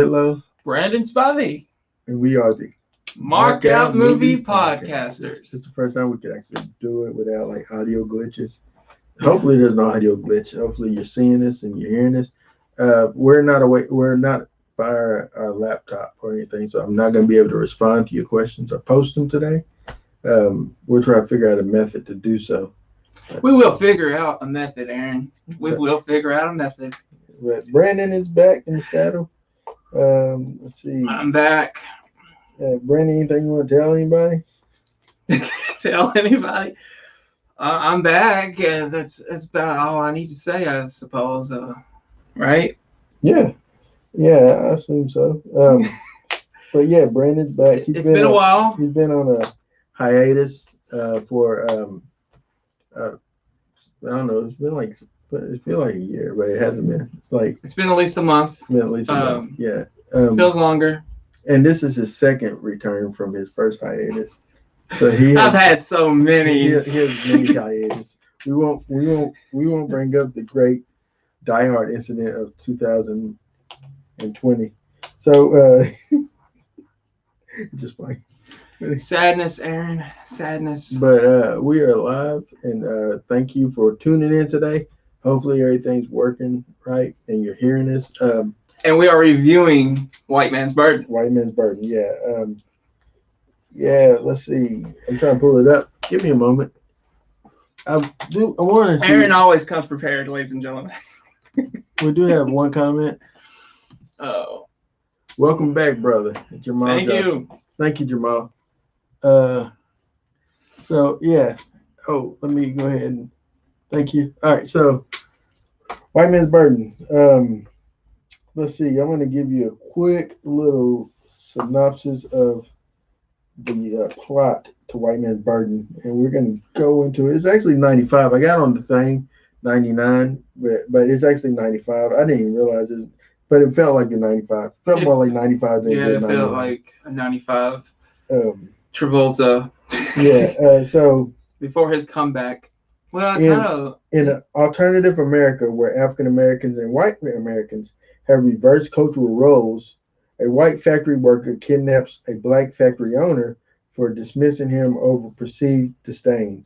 Whitlow. Brandon Spivey. And we are the Markout Movie Podcasters. It's the first time we could actually do it without like audio glitches. Hopefully there's no audio glitch. Hopefully you're seeing this and you're hearing this. We're not by our laptop or anything, so I'm not going to be able to respond to your questions or post them today. We're trying to figure out a method to do so. We will figure out a method, Aaron. We will figure out a method. But Brandon is back in the saddle. Let's see. I'm back. Brandon, anything you want to tell anybody? Tell anybody? I'm back. That's about all I need to say, I suppose. Right? Yeah, I assume so. But yeah, Brandon's back. It's been a while. He's been on a hiatus for I don't know. It feels like a year, but it hasn't been. It's been at least a month. It's been at least a month. Yeah. Feels longer. And this is his second return from his first hiatus. So I've had so many. He has many hiatus. We won't bring up the great Die Hard incident of 2020. So just fine. Sadness, Aaron. Sadness. But we are live, and thank you for tuning in today. Hopefully everything's working right, and you're hearing this. And we are reviewing White Man's Burden. White Man's Burden, yeah. Yeah, let's see. I'm trying to pull it up. Give me a moment. I want to see. Aaron always comes prepared, ladies and gentlemen. We do have one comment. Oh. Welcome back, brother. Jamal Thank Johnson. you. Thank you, Jamal. So, yeah. Oh, let me go ahead and thank you. All right, so White Man's Burden. Let's see. I'm going to give you a quick little synopsis of the plot to White Man's Burden, and we're going to go into it. It's actually 95. I got on the thing 99, but it's actually 95. I didn't even realize it, but it felt like a 95. It felt more like 95 than it did 99. Yeah, it felt like a 95. Travolta. Yeah. So before his comeback. Well, in an alternative America where African Americans and white Americans have reversed cultural roles, a white factory worker kidnaps a black factory owner for dismissing him over perceived disdain.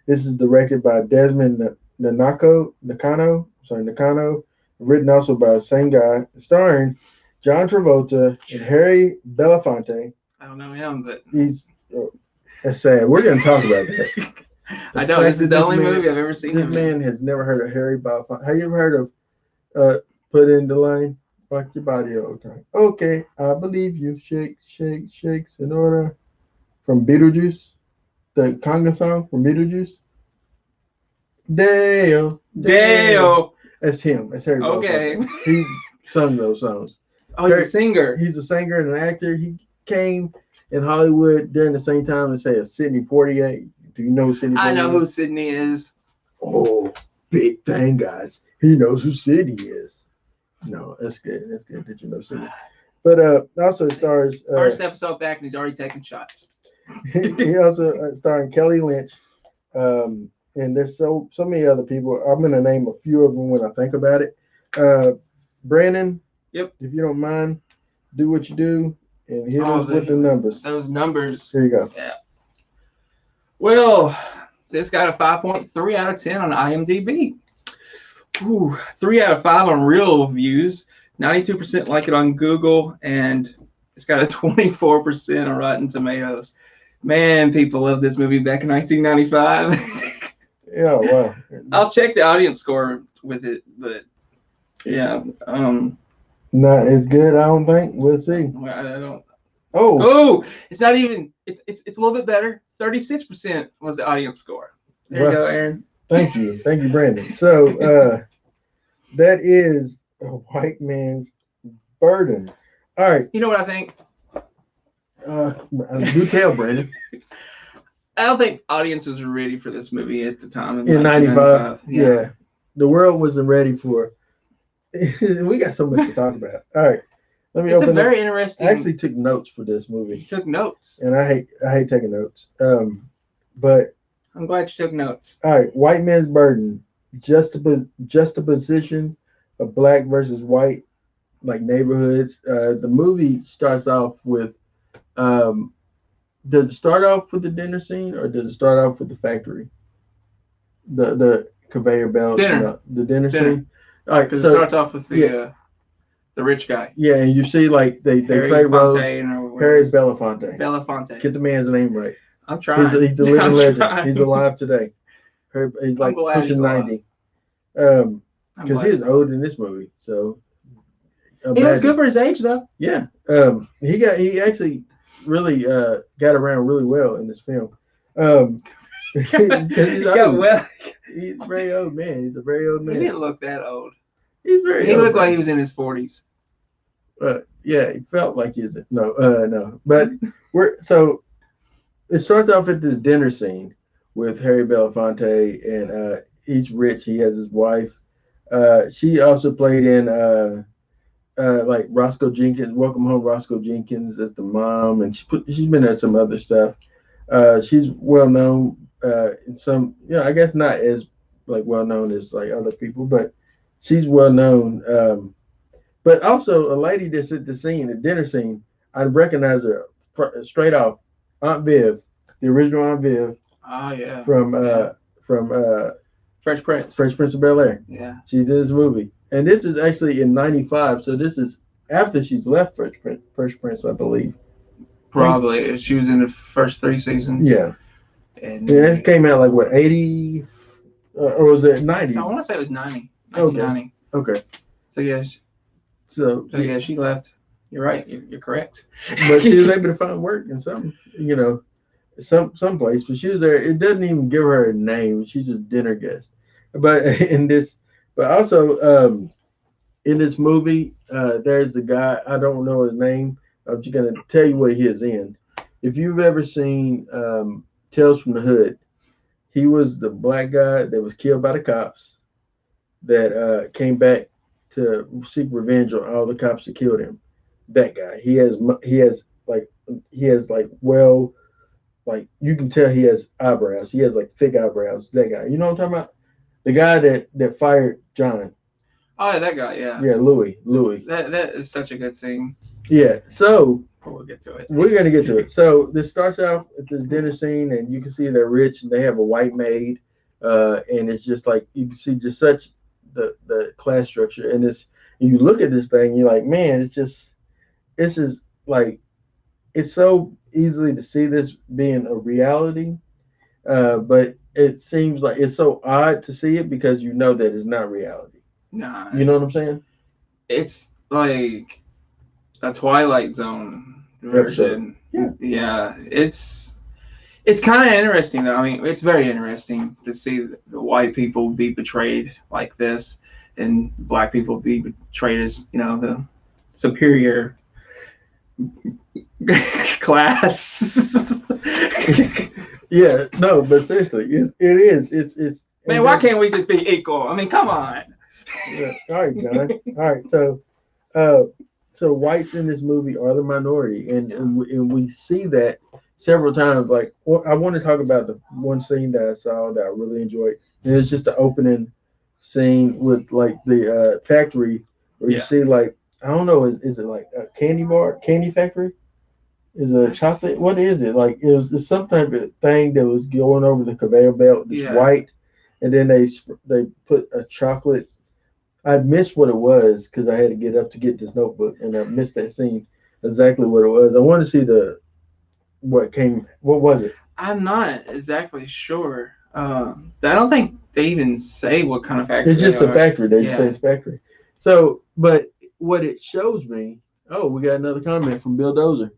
This is directed by Desmond Nakano, written also by the same guy, starring John Travolta and Harry Belafonte. I don't know him, but that's sad. We're going to talk about that. I know, this is the only movie I've ever seen. This man has never heard of Harry Belafonte. Have you ever heard of Put in the Line? Rock your body all the time. Okay, I believe you. Shake, shake, shake, Sonora. From Beetlejuice. The conga song from Beetlejuice. Dale. That's him. That's Harry Okay. Belafonte. He sung those songs. Oh, he's a singer. He's a singer and an actor. He came in Hollywood during the same time as, say, a Sidney Poitier. Do you know who Sidney Poitier is? I know who Sidney is. Oh, big thing, guys. He knows who Sidney is. No, that's good. That's good that you know Sidney. But also stars... First episode back, and he's already taking shots. He also starring Kelly Lynch. And there's so many other people. I'm going to name a few of them when I think about it. Brandon, yep. If you don't mind, do what you do and hit us with the numbers. Those numbers. Here you go. Yeah. Well, this got a 5.3 out of 10 on IMDb. 3 out of 5 on real views. 92% like it on Google, and it's got a 24% on Rotten Tomatoes. Man, people love this movie back in 1995. Yeah, wow. I'll check the audience score with it, but yeah. Not as good, I don't think. We'll see. I don't. Oh, it's not even. It's a little bit better. 36% was the audience score. There you go, Aaron. Thank you, Brandon. So that is a White Man's Burden. All right. You know what I think? Do tell, Brandon. I don't think audiences were ready for this movie at the time. In 95. Yeah. The world wasn't ready for it. We got so much to talk about. All right. Let me open up. Very interesting. I actually took notes for this movie. You took notes. And I hate taking notes. But I'm glad you took notes. All right. White Man's Burden. Juxtaposition of black versus white like neighborhoods. The movie starts off with um, does it start off with the dinner scene or does it start off with the factory? The conveyor belt and Dinner. the dinner Dinner. scene. All right, Because it so starts off with the rich guy. yeah, and you see like they Harry trade roles. Fontaine or Harry whatever. Belafonte. Belafonte. Get the man's name right. I'm trying. He's a living I'm legend. trying. He's alive today. He's like glad he's pushing alive. 90. I'm Because glad he he's was old in this movie. So He looks good for his age, though. Yeah. He actually really got around really well in this film. Because he's old. He's a very old man. He's a very old man. He didn't look that old. He's very He old. looked like he was in his 40s. Yeah, he felt like he was. No. But so it starts off at this dinner scene with Harry Belafonte, and he's rich. He has his wife. She also played in like Roscoe Jenkins, Welcome Home, Roscoe Jenkins as the mom, and she's been in some other stuff. She's well known in some, I guess not as like well known as like other people, but she's well known. But also a lady that's at the dinner scene, I recognize her straight off, Aunt Viv, the original Aunt Viv. Oh yeah. From Fresh Prince. Fresh Prince of Bel-Air. Yeah. She's in this movie. And this is actually in 95, so this is after she's left Fresh Prince, I believe. Probably. She was in the first 3 seasons. Yeah. And it came out like, what, 80? Or was it 90? I want to say it was 1990. Okay. So, yeah. So, yeah, she left. You're right. You're correct. But she was able to find work in some place. But she was there. It doesn't even give her a name. She's just dinner guest. But also in this movie, there's the guy. I don't know his name. I'm just gonna tell you what he is in. If you've ever seen Tales from the Hood, he was the black guy that was killed by the cops. That came back to seek revenge on all the cops that killed him. That guy. He has like you can tell he has eyebrows. He has like thick eyebrows. That guy. You know what I'm talking about? The guy that fired John. Oh, that guy, yeah. Yeah, Louis. That is such a good scene. Yeah. So we'll get to it. We're gonna get to it. So this starts off at this dinner scene, and you can see they're rich, and they have a white maid, and it's just like you can see just such the class structure, and you look at this thing, you're like, man, this is like, it's so easily to see this being a reality, but it seems like it's so odd to see it because you know that it's not reality. Nah. You know what I'm saying? It's like a Twilight Zone version. Yeah. It's kind of interesting though. I mean, it's very interesting to see the white people be betrayed like this, and black people be betrayed as the superior class. Yeah, no, but seriously, it is. It's. Man, why can't we just be equal? I mean, come on. Yeah. All right, John. All right, so whites in this movie are the minority, and we see that several times. Like, I want to talk about the one scene that I saw that I really enjoyed, and it's just the opening scene with like the factory where you see like, I don't know, is it like a candy factory? Is it a chocolate? What is it? Like it's some type of thing that was going over the conveyor belt. It's white, and then they put a chocolate. I missed what it was because I had to get up to get this notebook, and I missed that scene. Exactly what it was. I want to see what was it? I'm not exactly sure. I don't think they even say what kind of factory. It's just a factory. They just say it's factory. So, but what it shows me. Oh, we got another comment from Bill Dozer.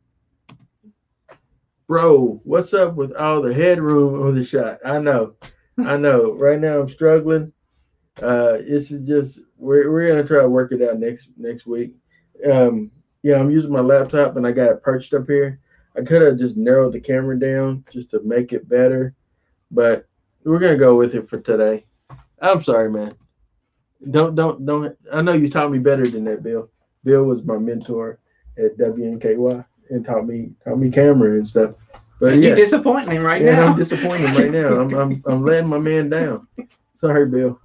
Bro, what's up with all the headroom on the shot? I know. Right now I'm struggling. This is just we're gonna try to work it out next week. I'm using my laptop and I got it perched up here. I could have just narrowed the camera down just to make it better, but we're gonna go with it for today. I'm sorry, man. Don't. I know you taught me better than that, Bill. Bill was my mentor at WNKY and taught me camera and stuff. But you're disappointing him right now. I'm disappointing him right now. I'm letting my man down. Sorry, Bill.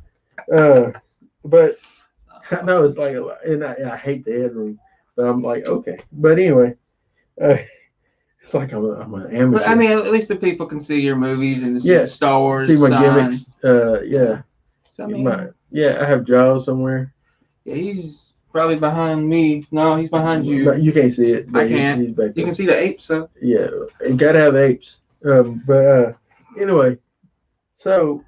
But I know it's like a lot, and I hate the headroom, but I'm like, okay. But anyway, uh, it's like I'm an But I amateur. mean, at least the people can see your movies and see Yeah, the Star see Wars my sign. gimmicks. Yeah, So I mean, I have Jaws somewhere. yeah, he's probably behind me. No, he's behind But you. you can't see it, I but can't. he's back You there. can see the apes, though. Yeah, you gotta have apes. But anyway, so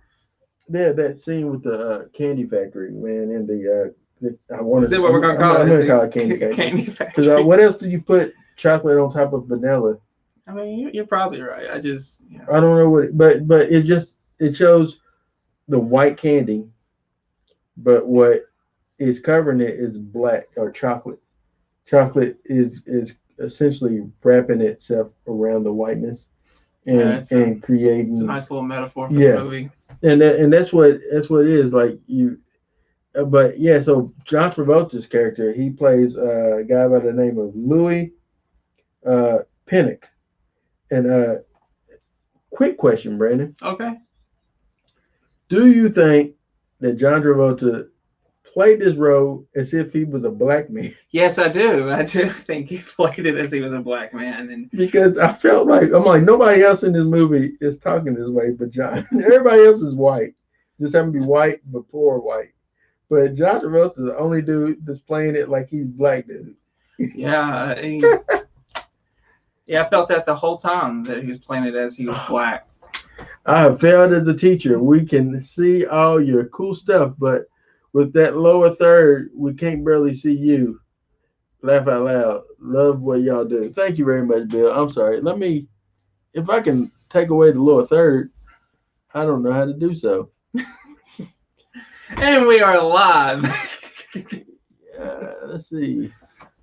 that scene with the candy factory, man, and I Is wanted, that what we're gonna call I'm it? Is gonna call it candy it factory candy because factory? what else do you put chocolate on top of vanilla? I mean, you're probably right. I just, I don't know what, but it shows the white candy, but what is covering it is black or chocolate. Chocolate is essentially wrapping itself around the whiteness and it's a it's a creating, nice little metaphor for the yeah, movie. and that's what it is like you. But yeah, so John Travolta's character, he plays a guy by the name of Louis Pinnock. And quick question, Brandon, Okay. do you think that John Travolta played this role as if he was a black man? Yes, I do. I do think he played it as he was a black man, and Because I felt like I'm like nobody else in this movie is talking this way, but John. Everybody else is white, just happen to be white before white. But John Travolta is the only dude that's playing it like he's black dude. yeah, yeah, I felt that the whole time that he was playing it as he was black. I have failed as a teacher. We can see all your cool stuff, but with that lower third, we can't barely see you. Laugh out loud. Love what y'all do. Thank you very much, Bill. I'm sorry. Let me, if I can take away the lower third, I don't know how to do so. And we are live. Let's see.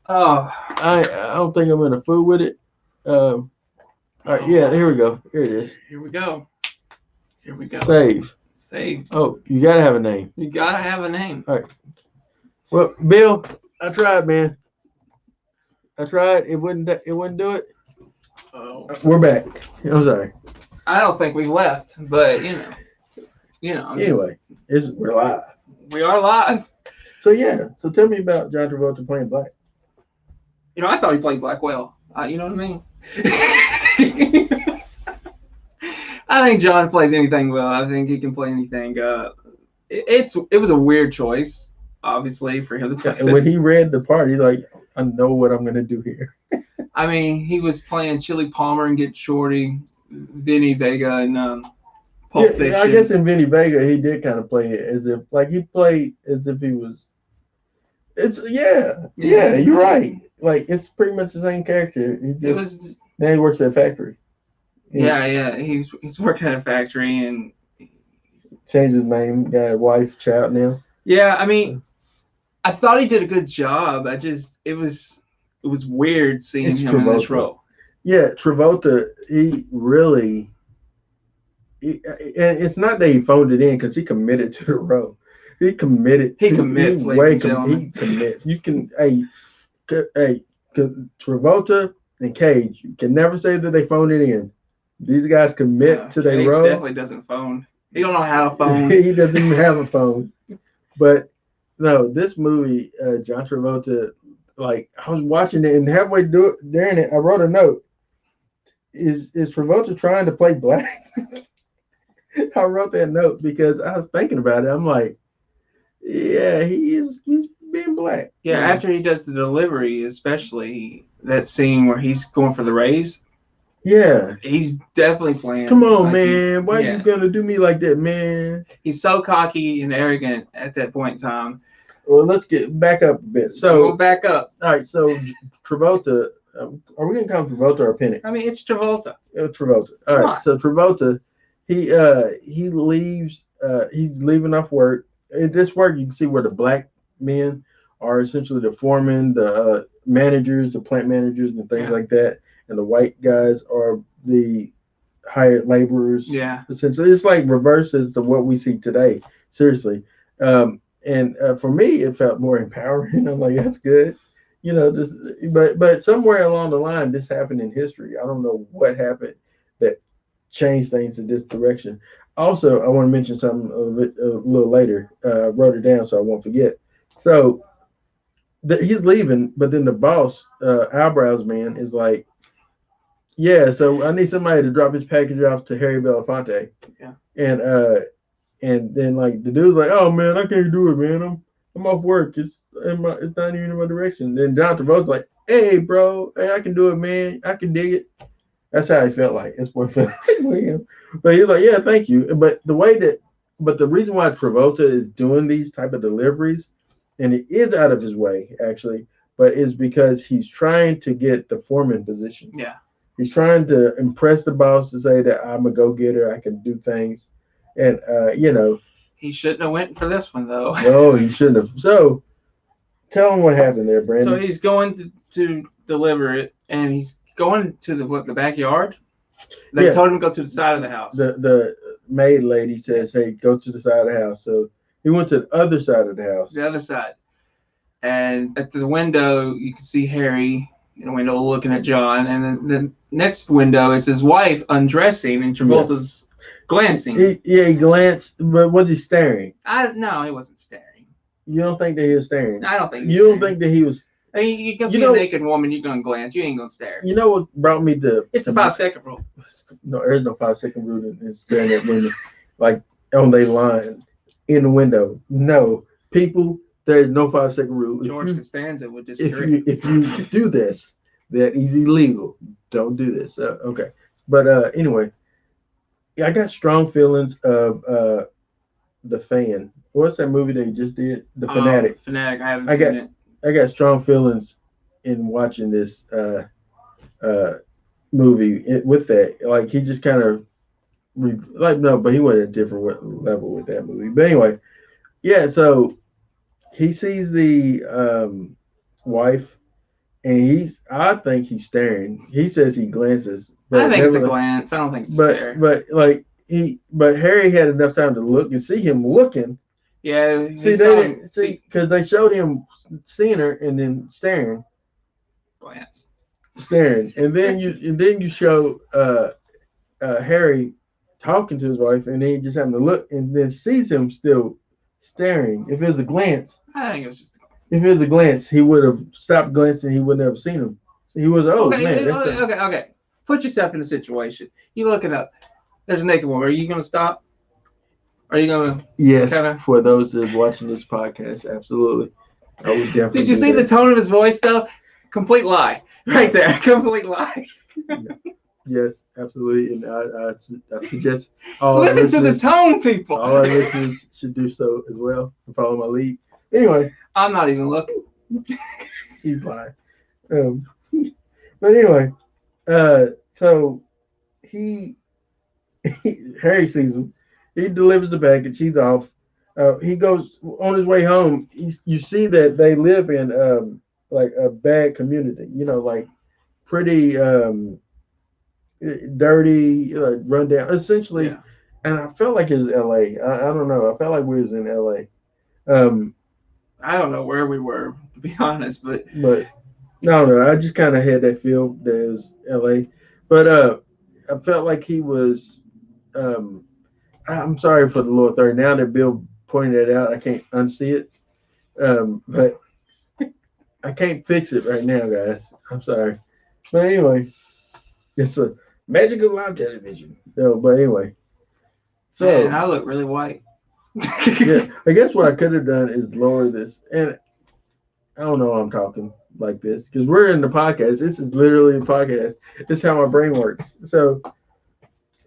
Oh, I don't think I'm gonna fool with it. All right, yeah, here we go. Here it is. here we go. Here we go. Save. Save. Oh, you gotta have a name. You gotta have a name. All right. Well, Bill, I tried, man. I tried. It wouldn't. It wouldn't do it. Oh. We're back. I'm sorry. I don't think we left, but Anyway, we're live. we are live. So yeah. So tell me about John Travolta playing black. I thought he played black well. You know what I mean? I think John plays anything well. I think he can play anything. It was a weird choice, obviously, for him to play. And when he read the part, he's like, I know what I'm gonna do here. I mean, he was playing Chili Palmer and Get Shorty, Vinny Vega, and Pulp Fiction. I guess in Vinny Vega, he did kind of play it as if, like, he played as if he was. Yeah. You're right. Like, it's pretty much the same character. Now he works at a factory. He's working at a factory and changed his name, got a wife, child now. Yeah, I mean, I thought he did a good job. It was weird seeing him in this role. Yeah, Travolta, he really, and it's not that he phoned it in because he committed to the role. He commits. He commits. You can, Travolta and Cage, you can never say that they phoned it in. These guys commit to their role. Cage definitely doesn't phone. He don't know how to phone. He doesn't even have a phone. But no, this movie, John Travolta, like I was watching it and halfway during it, I wrote a note. Is Travolta trying to play black? I wrote that note because I was thinking about it. I'm like, yeah, he's being black. Yeah, after he does the delivery, especially that scene where he's going for the raise. Yeah. He's definitely playing. Come on, man. Why are you gonna do me like that, man? He's so cocky and arrogant at that point in time. Well, let's get back up a bit. So we'll back up. All right, so Travolta, are we gonna call him Travolta or Pinnock? I mean, it's Travolta. Travolta. All right, so Travolta, he leaves. He's leaving off work. In this work, you can see where the black men are essentially the foremen, the managers, the plant managers, and things like that. And the white guys are the hired laborers. Yeah. Essentially, it's like reverse as to what we see today. Seriously. And for me, it felt more empowering. I'm like, that's good. But somewhere along the line, this happened in history. I don't know what happened that changed things in this direction. Also, I want to mention something a little later. I wrote it down so I won't forget. So he's leaving, but then the boss, eyebrows man, is like, yeah. So I need somebody to drop his package off to Harry Belafonte, Yeah. And then like the dude's like, oh man, I can't do it, man. I'm off work. It's not even in my direction. Then John Travolta's like, hey bro, hey, I can do it, man. I can dig it. That's how he felt like. That's what it felt like with him. But he's like, yeah, thank you. But the reason why Travolta is doing these type of deliveries, and it is out of his way actually, but is because he's trying to get the foreman position. Yeah. He's trying to impress the boss to say that I'm a go-getter, I can do things, and He shouldn't have went for this one though. no, he shouldn't have. So tell him what happened there, So Brandon. he's going to deliver it, and he's going to the backyard. They Yeah. told him to go to the side of the house. The maid lady says, hey, go to the side of the house. So he went to the other side of the house. The other side. And at the window, you can see Harry in the window looking at John. And then the next window is his wife undressing, and Travolta's glancing. He glanced, but was he staring? No, he wasn't staring. You don't think that he was staring? I don't think you don't think that he was. I mean, you can see a naked woman, you're going to glance. You ain't going to stare. You know what brought me to. It's the 5-second rule. No, there's no 5-second rule in staring at women. Like on their line in the window. No. People, there is no 5-second rule. George Costanza would disagree. If you do this, that is illegal. Don't do this. Okay. But anyway, I got strong feelings of The Fan. What's that movie they just did? The Fanatic. Fanatic. I haven't seen it. I got strong feelings in watching this movie with that. Like he just kind of but he went at a different level with that movie. But anyway, yeah. So he sees the wife, and I think he's staring. He says he glances. But I think it's a glance. I don't think it's a stare. But Harry had enough time to look and see him looking. Yeah. See, they didn't see because they showed him seeing her and then staring. Glance. Staring, and then you show Harry talking to his wife, and then he just having to look, and then sees him still staring. If it was a glance, I think it was just a glance. If it was a glance, he would have stopped glancing. He wouldn't have seen him. He was man. Okay. Put yourself in the situation. You looking up. There's a naked woman. Are you gonna stop? Are you gonna? Yes. For those that are watching this podcast, absolutely. I would definitely. Did you see the tone of his voice though? Complete lie, right there. Complete lie. Yes, absolutely, and I suggest listen to the tone, people. All our listeners should do so as well and follow my lead. Anyway, I'm not even looking. He's lying. But anyway, so Harry sees him. He delivers the package. He's off. He goes on his way home. You see that they live in like a bad community. Like pretty dirty, run down. Essentially, yeah. And I felt like it was L.A. I don't know. I felt like we was in L.A. I don't know where we were, to be honest, but I don't know. I just kind of had that feel that it was L.A. But I felt like he was. I'm sorry for the lower third. Now that Bill pointed it out, I can't unsee it. But I can't fix it right now, guys. I'm sorry. But anyway, it's a magical live television. But anyway. So man, I look really white. Yeah, I guess what I could have done is lower this. And I don't know why I'm talking like this because we're in the podcast. This is literally a podcast. This is how my brain works. So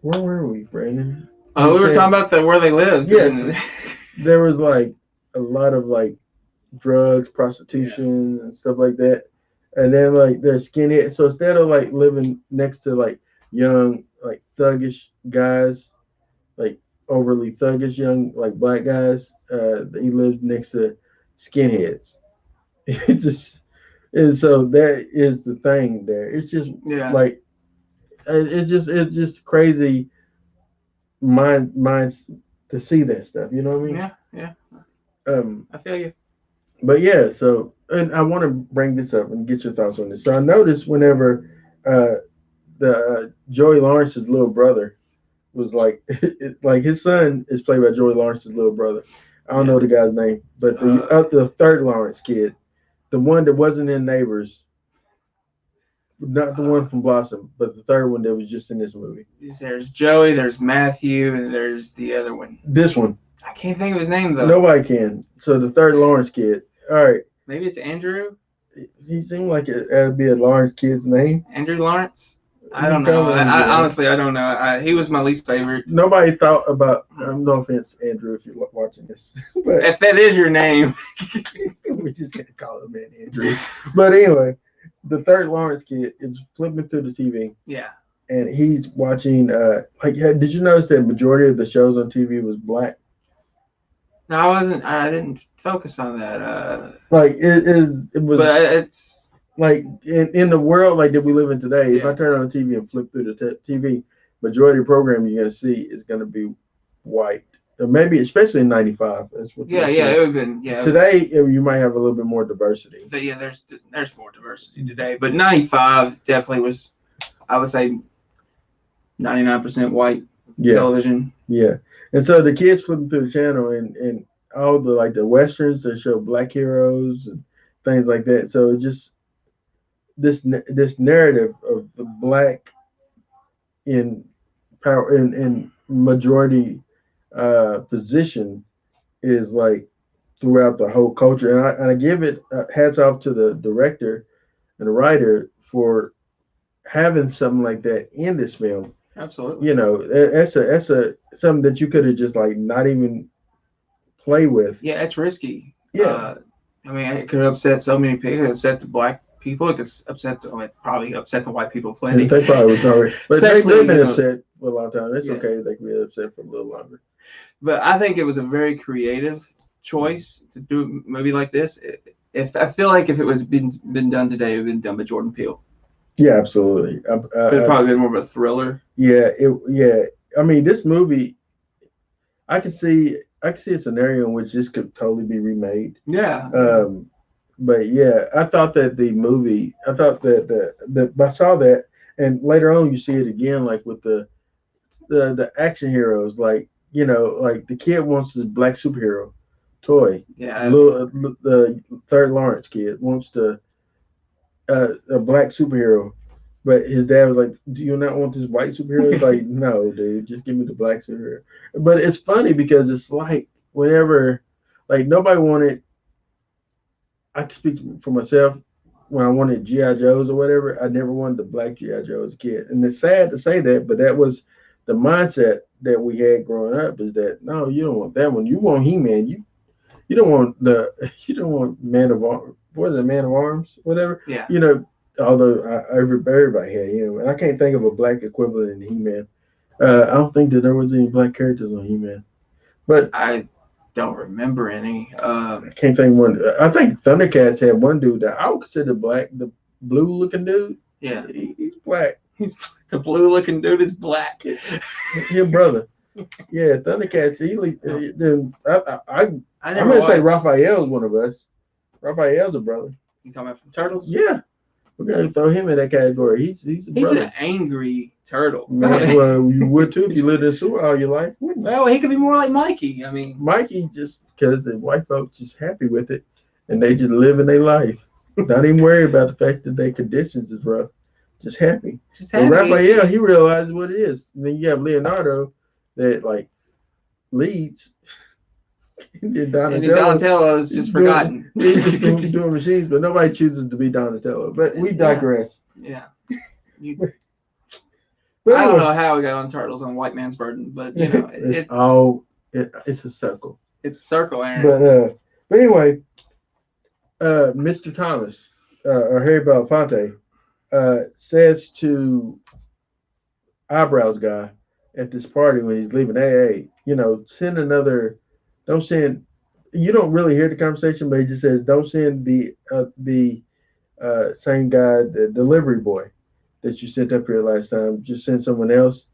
where were we, Brandon? Oh, we were talking about where they lived. Yes. There was like a lot of like drugs, prostitution, and stuff like that. And then like they're skinhead. So instead of like living next to like young, like thuggish guys, like overly thuggish young like black guys, he lived next to skinheads. And so that is the thing there. It's just like it's just crazy minds to see that stuff. You know what I mean? Yeah. I feel you. But yeah, so and I want to bring this up and get your thoughts on this. So I noticed whenever the Joey Lawrence's little brother was like his son is played by Joey Lawrence's little brother. I don't know the guy's name, but the third Lawrence kid, the one that wasn't in Neighbors, not the one from Blossom, but the third one that was just in this movie. There's Joey, there's Matthew, and there's the other one. This one. I can't think of his name though. Nobody can. So the third Lawrence kid. All right. Maybe it's Andrew. He seemed like it'd be a Lawrence kid's name. Andrew Lawrence. I don't know. I honestly, I don't know. He was my least favorite. Nobody thought about. No offense, Andrew, if you're watching this, but if that is your name, we're just gonna call him man Andrew. But anyway, the third Lawrence kid is flipping through the TV. Yeah. And he's watching. Did you notice that majority of the shows on TV was black? No, I wasn't. I didn't focus on that. It was. But it's. Like in the world like that we live in today, Yeah. if I turn on the TV and flip through the TV, majority of the program you're going to see is going to be white. Or maybe especially in '95. That's what. Yeah, it would have been. Yeah. Today you might have a little bit more diversity. But yeah, there's more diversity today. But '95 definitely was. I would say 99% white television. Yeah, and so the kids flipping through the channel and all the westerns that show black heroes and things like that. So it just. This narrative of the black in power in majority position is like throughout the whole culture, and I give it hats off to the director and the writer for having something like that in this film. Absolutely. You know, that's something that you could have just like not even play with. Yeah, it's risky. Yeah. I mean, it could upset so many people. It could upset the black people. It could probably upset the white people plenty. They probably was already, but they've been upset for a long time. It's Yeah. okay. They can be upset for a little longer. But I think it was a very creative choice to do a movie like this. If I feel like if it was been done today, it would have been done by Jordan Peele. Yeah, absolutely. It would have probably been more of a thriller. Yeah, I mean, this movie, I could see a scenario in which this could totally be remade. Yeah. But yeah, I thought that the movie, I thought that I saw that, and later on you see it again, like with the action heroes, like like the kid wants this black superhero toy. Yeah. The third Lawrence kid wants a black superhero, but his dad was like, "Do you not want this white superhero?" He's like, "No, dude, just give me the black superhero." But it's funny because it's like whenever, like nobody wanted. I can speak for myself. When I wanted G.I. Joes or whatever, I never wanted the black G.I. Joe as a kid, and it's sad to say that, but that was the mindset that we had growing up. Is that no, you don't want that one. You want He-Man. You don't want Man of Arms. What is it, Man of Arms? Whatever. Yeah. Although everybody had him, and I can't think of a black equivalent in He-Man. I don't think that there was any black characters on He-Man, but I don't remember any. I can't think one. I think Thundercats had one dude that I would consider black, the blue-looking dude. Yeah, he's black. The blue-looking dude is black. Your brother. Yeah, Thundercats. I'm gonna say Raphael's one of us. Raphael's a brother. You talking about from Turtles? Yeah, we're gonna throw him in that category. He's a brother. An angry turtle. Man, well, you would too if you lived in a sewer all your life, wouldn't you? Well, he could be more like Mikey. I mean, Mikey just because the white folks just happy with it, and they just living their life, not even worry about the fact that their conditions is rough, just happy. But Raphael, he realizes what it is. And then you have Leonardo that like leads. Donatello is just forgotten. Doing machines, but nobody chooses to be Donatello. But we digress. Yeah. But I don't know how we got on Turtles on White Man's Burden, but it's a circle. It's a circle, Aaron. But anyway, Mr. Thomas or Harry Belafonte says to Eyebrows guy at this party when he's leaving, hey, send another. Don't send. You don't really hear the conversation, but he just says, don't send the same guy, the delivery boy that you sent up here last time. Just send someone else.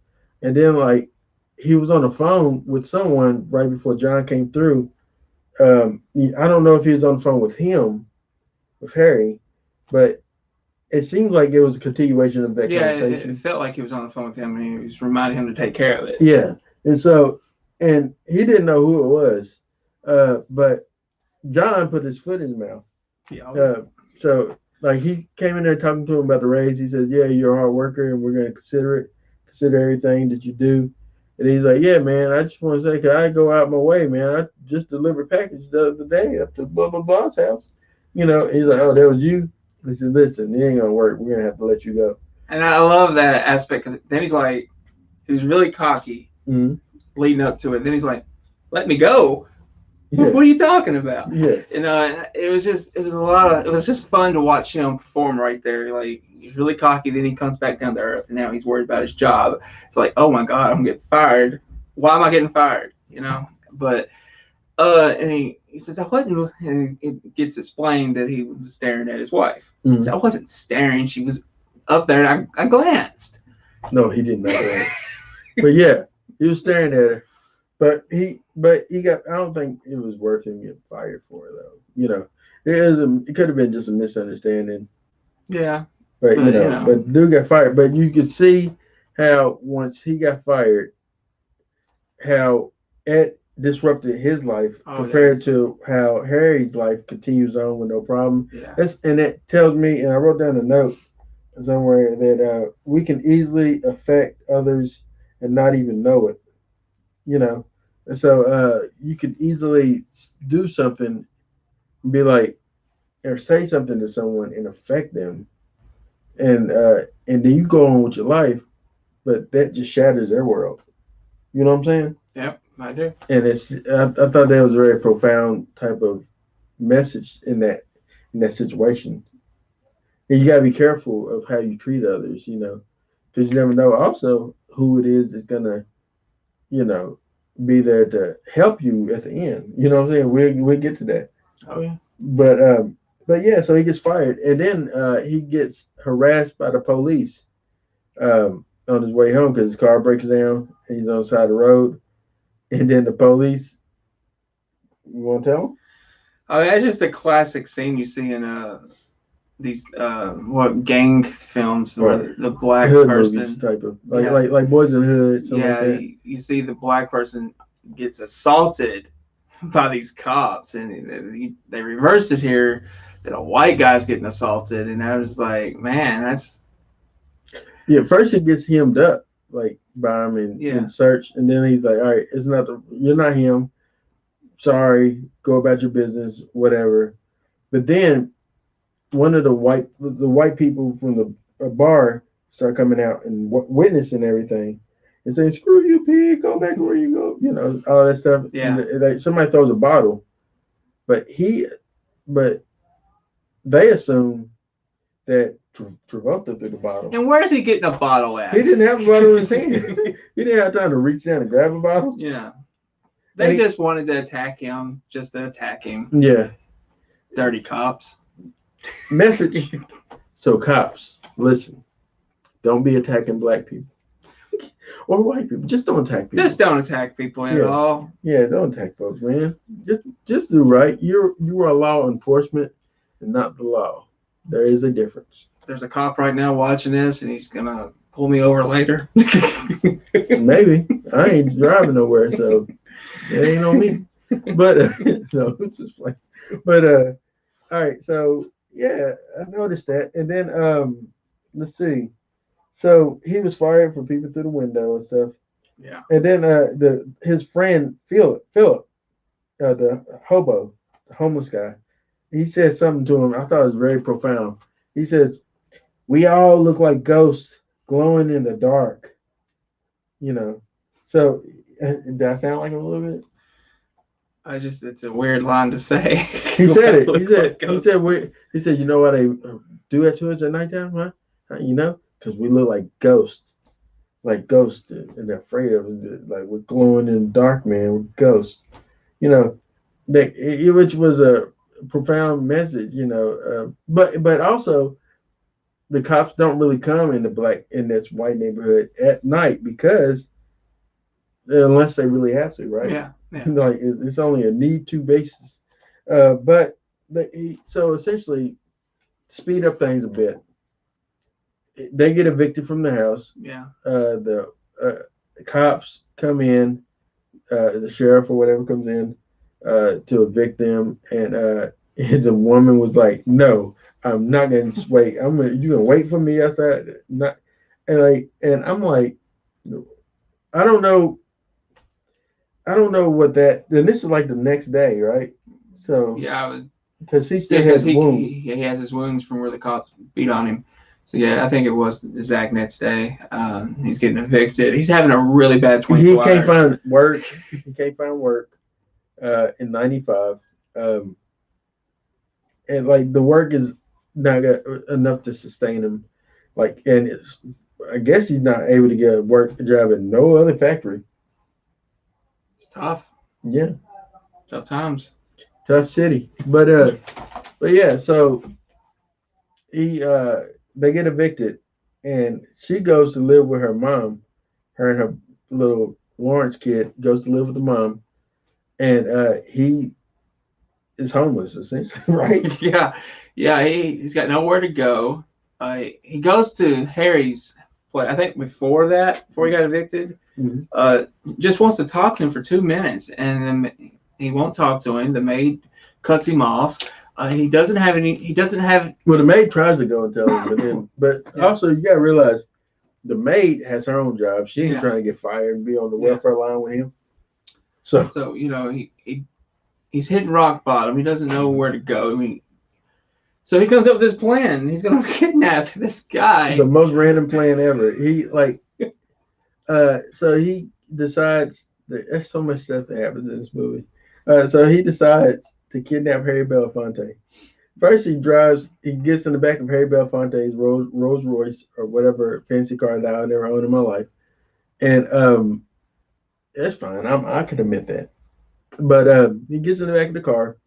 And then like he was on the phone with someone right before John came through. I don't know if he was on the phone with Harry, but it seems like it was a continuation of that conversation. It felt like he was on the phone with him and he was reminding him to take care of it. Yeah. And he didn't know who it was. But John put his foot in his mouth. Yeah. So like he came in there talking to him about the raise. He said, "Yeah, you're a hard worker, and we're going to consider everything that you do." And he's like, "Yeah, man, I just want to say, 'cause I go out my way, man. I just delivered a package the other day up to blah blah blah's house. He's like, "Oh, that was you." He said, "Listen, it ain't gonna work. We're gonna have to let you go." And I love that aspect because then he's like, he was really cocky Mm-hmm. leading up to it. Then he's like, "Let me go." Yeah. What are you talking about? Yeah. It was just fun to watch him perform right there. Like he's really cocky, then he comes back down to earth, and now he's worried about his job. It's like, oh my god, I'm getting fired. Why am I getting fired? But and he says I wasn't, and it gets explained that he was staring at his wife. Mm-hmm. So I wasn't staring; she was up there, and I glanced. No, he did not glance. But yeah, he was staring at her. But he got. I don't think it was worth him getting fired for it though. It could have been just a misunderstanding. Yeah. But but dude got fired. But you could see how once he got fired, how it disrupted his life compared to how Harry's life continues on with no problem. Yeah. And it tells me, and I wrote down a note somewhere that we can easily affect others and not even know it. And so you could easily do something, be like, or say something to someone and affect them, and then you go on with your life, but that just shatters their world. You know what I'm saying? Yep, I do. And I thought that was a very profound type of message in that situation. And you gotta be careful of how you treat others, because you never know also who it is that's gonna, you know, be there to help you at the end. You know what I'm saying? We'll get to that. Oh yeah. But yeah, so he gets fired, and then he gets harassed by the police on his way home because his car breaks down and he's on the side of the road, and then the police. You want to tell him? Oh, that's just a classic scene you see in these gang films where Right. the black Hood person movies type of like Boys in the Hood, something like that. you see the black person gets assaulted by these cops, and they reverse it here that a white guy's getting assaulted, and I was like, man, that's Yeah, first he gets hemmed up like by him and searched, and then he's like, "All right, you're not him. Sorry, go about your business, whatever." But then one of the white people from the bar start coming out and witnessing everything and saying, "Screw you, pig! Go back to where you go." All that stuff. Yeah. And somebody throws a bottle, but they assume that Travolta threw the bottle. And where's he getting a bottle at? He didn't have a bottle in his hand. He didn't have time to reach down and grab a bottle. Yeah. They just wanted to attack him, just to attack him. Yeah. Dirty cops. Message. So cops, listen. Don't be attacking black people. Or white people. Just don't attack people. Just don't attack people at all. Yeah, don't attack folks, man. Just do right. You are law enforcement and not the law. There is a difference. There's a cop right now watching this, and he's gonna pull me over later. Maybe. I ain't driving nowhere, so it ain't on me. But no, it's just like. But all right. So yeah, I noticed that, and then let's see. So he was fired for peeping through the window and stuff. Yeah. And then his friend Philip, the hobo, the homeless guy, he said something to him. I thought it was very profound. He says, "We all look like ghosts glowing in the dark." So did I sound like him a little bit? It's a weird line to say. He said it. He said, "You know why they do that to us at nighttime, huh? Because we look like ghosts, and they're afraid of it. Like we're glowing in the dark, man. We're ghosts." Which was a profound message, but also the cops don't really come in this white neighborhood at night because unless they really have to, right? Yeah. Like it's only a need to basis. So essentially, speed up things a bit. They get evicted from the house. Yeah. The cops come in. The sheriff or whatever comes in. to evict them, and the woman was like, "No, I'm not gonna just wait. You gonna wait for me outside? Not." And I'm like, I don't know. I don't know what that. Then this is like the next day, right? So Yeah, because he yeah, still because has wounds. he has his wounds from where the cops beat on him. So yeah, I think it was the exact next day. He's getting evicted. He's having a really bad He 24 can't hours. find work. He can't find work in '95, and like the work is not enough to sustain him. Like, and I guess he's not able to get a job at no other factory. It's tough, Yeah, tough times. tough city. But yeah. So he they get evicted, and she goes to live with her mom. Her and her little Lawrence kid goes to live with the mom, and he is homeless essentially, right? Yeah, yeah. He's got nowhere to go. He goes to Harry's place. I think before he got evicted, Mm-hmm. just wants to talk to him for 2 minutes, and then he won't talk to him. The maid cuts him off. He doesn't have any. He doesn't have. Well, the maid tries to go and tell him, but also you gotta realize the maid has her own job. She ain't trying to get fired and be on the welfare line with him. So he's hitting rock bottom. He doesn't know where to go. I mean, so he comes up with this plan. He's gonna kidnap this guy. The most random plan ever. So he decides that there's so much stuff that happens in this movie. So he decides to kidnap Harry Belafonte. First, he gets in the back of Harry Belafonte's Rolls Royce or whatever fancy car that I never owned in my life, and that's fine. I can admit that. But he gets in the back of the car,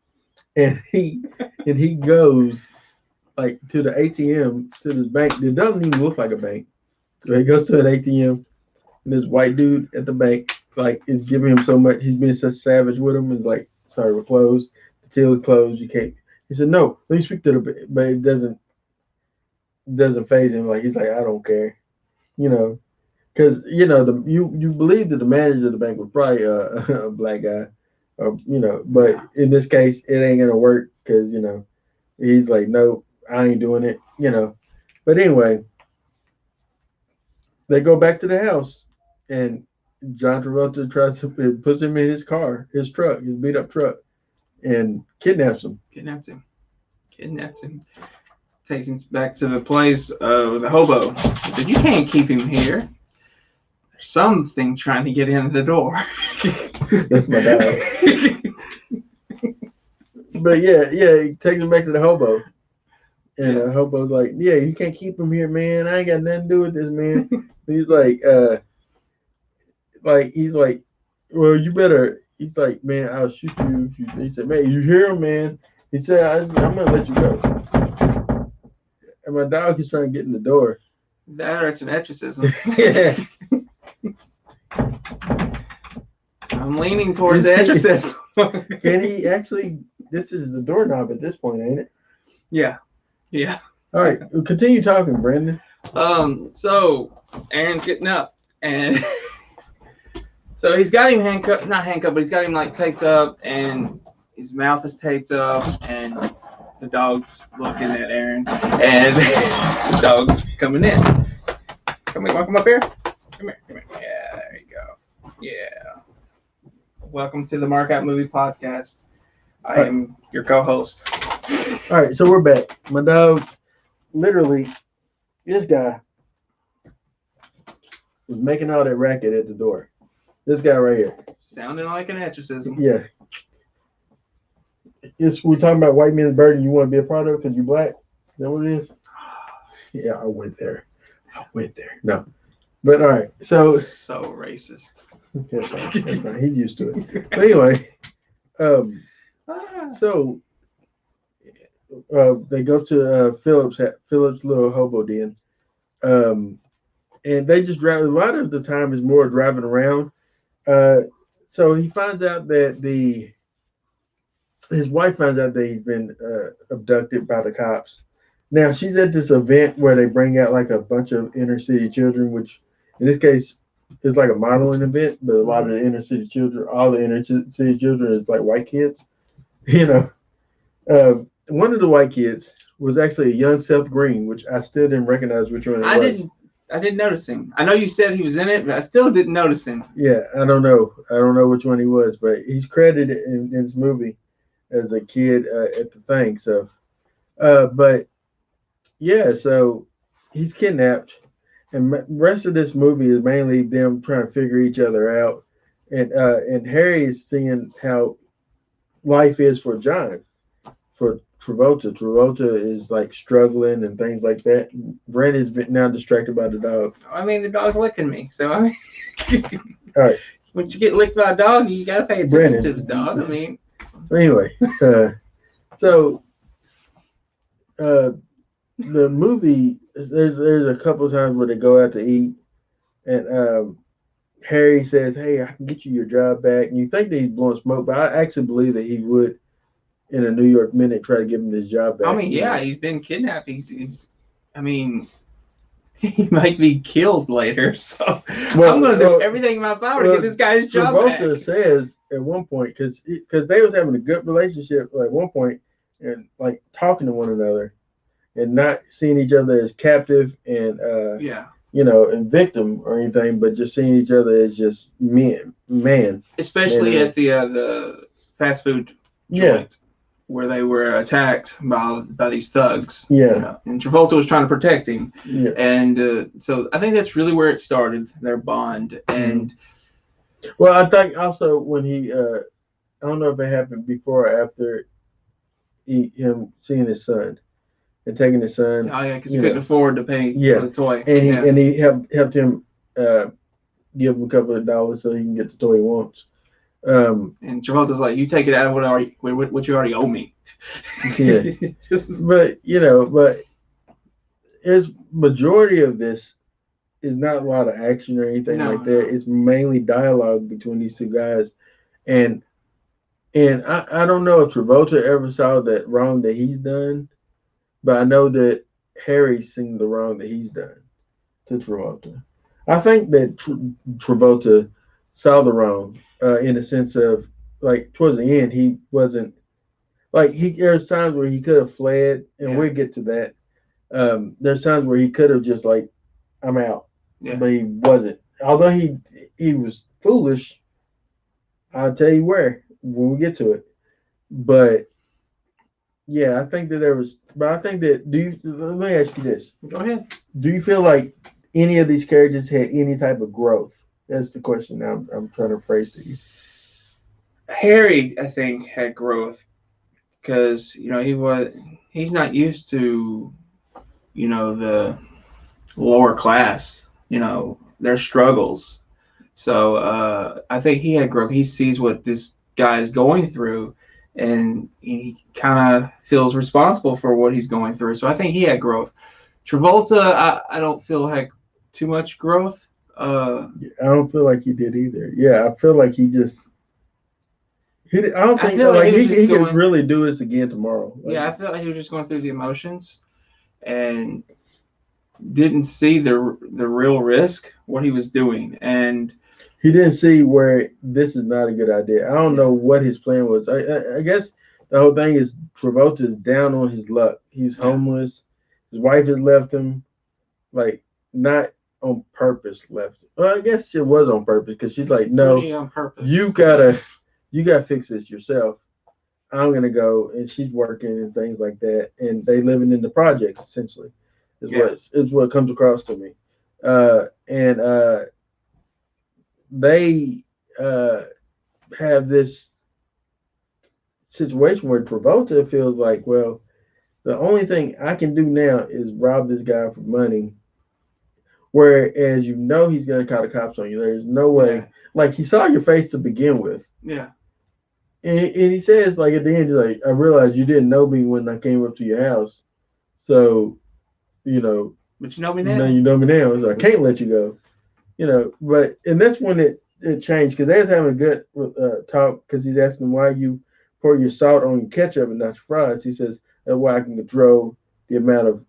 and he goes like to the ATM to this bank. It doesn't even look like a bank. So he goes to an ATM, and this white dude at the bank like is giving him so much. He's being such savage with him. Is like, sorry, we're closed. The till is closed. You can't. He said, no, let me speak to the, but it doesn't phase him. Like he's like, I don't care, you know, because you believe that the manager of the bank was probably a black guy, or but in this case, it ain't gonna work because he's like, no, I ain't doing it, But anyway, they go back to the house, and John Travolta puts him in his car, his truck, his beat up truck, and kidnaps him. Kidnaps him. Takes him back to the place of the hobo. He said, "You can't keep him here. There's something trying to get in the door." That's my dad. But yeah, he takes him back to the hobo. And the hobo's like, yeah, you can't keep him here, man. I ain't got nothing to do with this, man. He's like, well, you better. He's like, man, I'll shoot you. He said, man, you hear him, man? He said, I'm gonna let you go. And my dog is trying to get in the door. That or it's an exorcism. Yeah. I'm leaning towards the exorcism. Can he actually? This is the doorknob at this point, ain't it? Yeah. All right, continue talking, Brandon. So Aaron's getting up, and so he's got him not handcuffed, but he's got him like taped up, and his mouth is taped up, and the dog's looking at Aaron, and the dog's coming in. Come up here. Come here. Yeah, there you go. Yeah. Welcome to the Markout Movie Podcast. I am your co-host. All right, so we're back. My dog, literally, this guy was making all that racket at the door. This guy right here. Sounding like an exorcism. Yeah. We're talking about white men's burden you want to be a part of because you're black. Is that what it is? Yeah, I went there. No. But all right, so racist. That's fine. He's used to it. But anyway, so they go to Philip's little hobo den, and they just drive. A lot of the time is more driving around. So he finds out that his wife finds out that he's been abducted by the cops. Now she's at this event where they bring out like a bunch of inner city children, which in this case it's like a modeling event, but a lot of the inner city children, all the inner city children is like white kids. You know, one of the white kids was actually a young Seth Green, which I still didn't recognize which one it I was. didn't. I didn't notice him. I know you said he was in it, but I still didn't notice him. Yeah, I don't know. I don't know which one he was, but he's credited in this movie as a kid at the thing. So, but yeah, so he's kidnapped, and the rest of this movie is mainly them trying to figure each other out, and Harry is seeing how life is for John, for Travolta. Travolta is like struggling and things like that. Brent is now distracted by the dog. I mean, the dog's licking me, so I mean, All right, when you get licked by a dog, you gotta pay attention to the dog. I mean, anyway, so uh, the movie there's a couple of times where they go out to eat, and Harry says, "Hey, I can get you your job back." And you think that he's blowing smoke, but I actually believe that he would, in a New York Minute, try to give him his job back. I mean, yeah, he's been kidnapped. He's I mean, he might be killed later. So I'm gonna do everything in my power to get this guy's job back. Travolta says at one point, because they was having a good relationship at one point, and like talking to one another, and not seeing each other as captive and yeah, and victim or anything, but just seeing each other as just man. Especially at the fast food joint where they were attacked by these thugs. Yeah. And Travolta was trying to protect him. Yeah. And so I think that's really where it started, their bond. And well, I think also when he, I don't know if it happened before or after him seeing his son and taking his son. Oh yeah, because he couldn't afford to pay for the toy. And he helped him give him a couple of dollars so he can get the toy he wants. And Travolta's like, you take it out of what you already owe me. Yeah. But his majority of this is not a lot of action or anything like that. It's mainly dialogue between these two guys. And I don't know if Travolta ever saw that wrong that he's done, but I know that Harry's seen the wrong that he's done to Travolta. I think that Travolta saw the wrong in the sense of, like, towards the end, he wasn't, like, there's times where he could have fled, and we'll get to that. There's times where he could have just, like, I'm out. Yeah. But he wasn't. Although he was foolish, I'll tell you where when we get to it. But yeah, I think that let me ask you this. Go ahead. Do you feel like any of these characters had any type of growth? That's the question I'm trying to phrase to you. Harry, I think, had growth because he's not used to the lower class, their struggles. So I think he had growth. He sees what this guy is going through, and he kind of feels responsible for what he's going through. So I think he had growth. Travolta, I don't feel had too much growth. I don't feel like he did either. Yeah, I feel like he just. I don't think he could really do this again tomorrow. I feel like he was just going through the emotions, and didn't see the real risk what he was doing, and he didn't see where this is not a good idea. I don't know what his plan was. I guess the whole thing is Travolta's down on his luck. He's homeless. His wife has left him, like, not on purpose left. Well, I guess it was on purpose because she's like, no, on purpose. you gotta fix this yourself. I'm gonna go, and she's working and things like that, and they living in the projects essentially. Is what comes across to me, and they have this situation where Travolta feels like, well, the only thing I can do now is rob this guy for money. Whereas he's gonna call the cops on you. There's no way. Like, he saw your face to begin with. Yeah. And he says, like, at the end, he's like, I realized you didn't know me when I came up to your house. So, but you know me now. Now you know me now. So I can't let you go. And that's when it changed, because they was having a good talk, because he's asking why you pour your salt on your ketchup and not your fries. He says, that's why I can control the amount of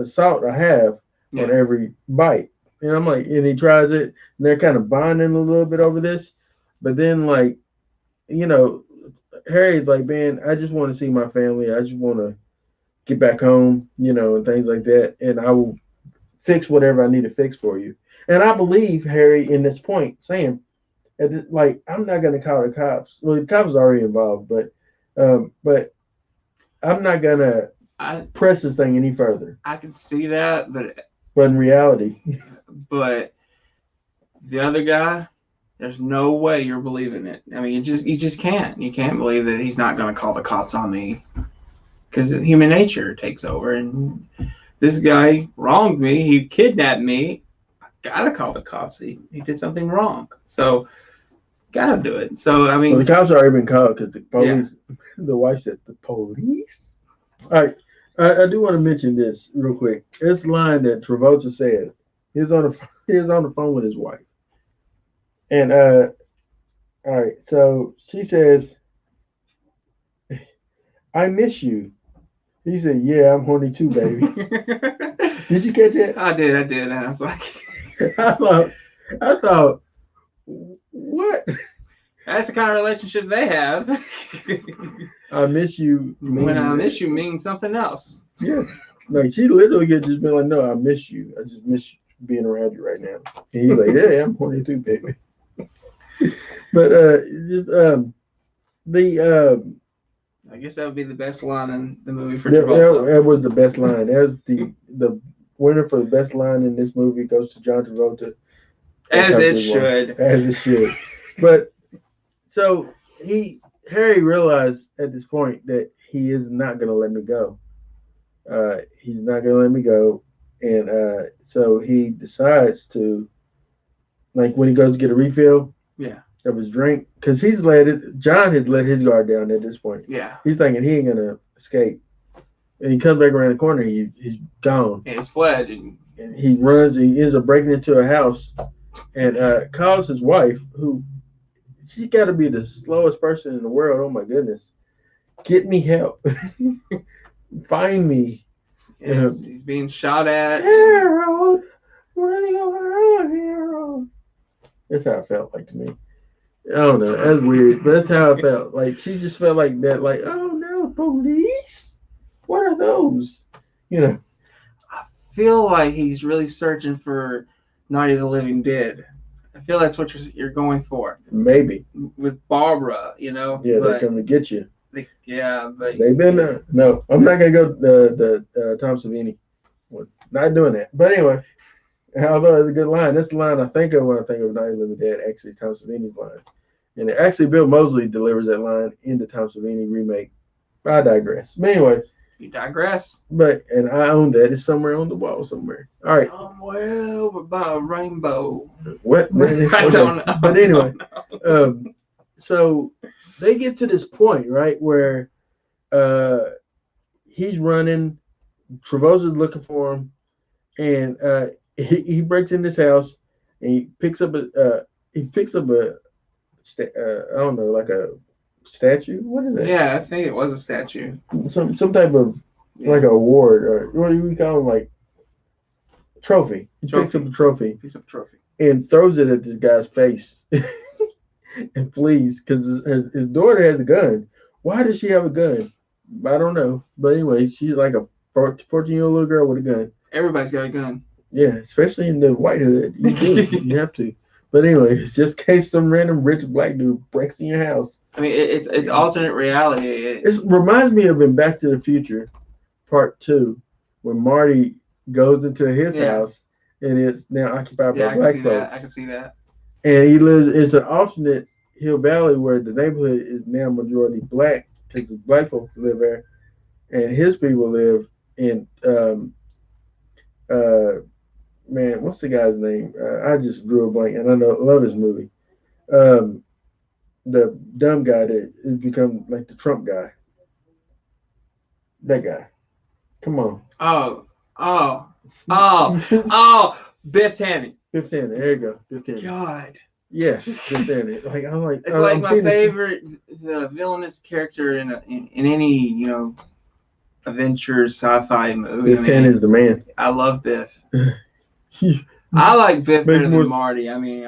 salt I have on every bite. And I'm like, and he tries it, and they're kind of bonding a little bit over this. But then, like, you know, Harry's like, man, I just want to see my family. I just want to get back home, and things like that. And I will fix whatever I need to fix for you. And I believe Harry in this point saying, like, I'm not going to call the cops. Well, the cops are already involved, but I'm not going to press this thing any further. I can see that, but in reality, but the other guy, there's no way you're believing it. I mean, you just can't. You can't believe that he's not going to call the cops on me, because human nature takes over. And this guy wronged me. He kidnapped me. I gotta call the cops. He did something wrong. So gotta do it. So I mean, well, the cops already been called because the police. Yeah. The wife said the police. All right, I do want to mention this real quick. This line that Travolta said. He's on the phone with his wife, and all right. So she says, "I miss you." He said, "Yeah, I'm horny too, baby." Did you catch it? I did. And I was like, I thought, what? That's the kind of relationship they have. I miss you. When I miss you means something else. Yeah. Like, she literally could just be like, no, I miss you. I just miss being around you right now. And he's like, yeah, I'm horny too, baby. But I guess that would be the best line in the movie for Travolta. That was the best line. That was the winner for the best line in this movie goes to John Travolta. As it should. As it should. But so Harry realized at this point that he is not going to let me go. He's not going to let me go. And so he decides to, like, when he goes to get a refill of his drink, because John had let his guard down at this point. Yeah. He's thinking he ain't going to escape. And he comes back around the corner, he's gone. And he's fled. And he runs, he ends up breaking into a house and calls his wife, who, she got to be the slowest person in the world. Oh, my goodness. Get me help. Find me. He's being shot at. Harold, what are you going on, Harold? That's how it felt like to me. I don't know. That's weird, but that's how it felt. Like, she just felt like that. Like, oh no, police? What are those? I feel like he's really searching for Night of the Living Dead. I feel that's what you're going for. Maybe. With Barbara, Yeah, they come to get you. They've been no. I'm not gonna go the Tom Savini one. Not doing that. But anyway, although it's a good line, that's the line I think of when I think of Night of the Living Dead. Actually, Tom Savini's line, and actually Bill Moseley delivers that line in the Tom Savini remake. I digress. But anyway, you digress. And I own that. It's somewhere on the wall somewhere. All right. Somewhere over by a rainbow. What? I don't know. But anyway, so they get to this point, right, where he's running, Travolta's looking for him, and he breaks in this house and he picks up a I don't know, like a statue. What is that? Yeah, I think it was a statue. Some type of like an award, or what do we call them, like trophy. He picks up a trophy. And throws it at this guy's face. And flees because his daughter has a gun. Why does she have a gun? I don't know. But anyway, she's like a 14-year-old little girl with a gun. Everybody's got a gun. Yeah, especially in the white hood. You do. You have to. But anyway, it's just in case some random rich black dude breaks in your house. I mean, it's alternate reality. It reminds me of in Back to the Future, Part 2, when Marty goes into his house and it's now occupied by black folks. I can see that. And he lives, it's an alternate Hill Valley where the neighborhood is now majority black because the black folks live there. And his people live in, man, what's the guy's name? I just drew a blank and I love his movie. The dumb guy that has become like the Trump guy. That guy. Come on. Biff Tannen. Biff Tannen. There you go. Biff Tannen. God. Yeah, Biff Tannen. Like I'm like. It's like my favorite, the villainous character in any adventure sci-fi movie. Biff Tannen is the man. I love Biff. I like Biff Makes better more than Marty. I mean,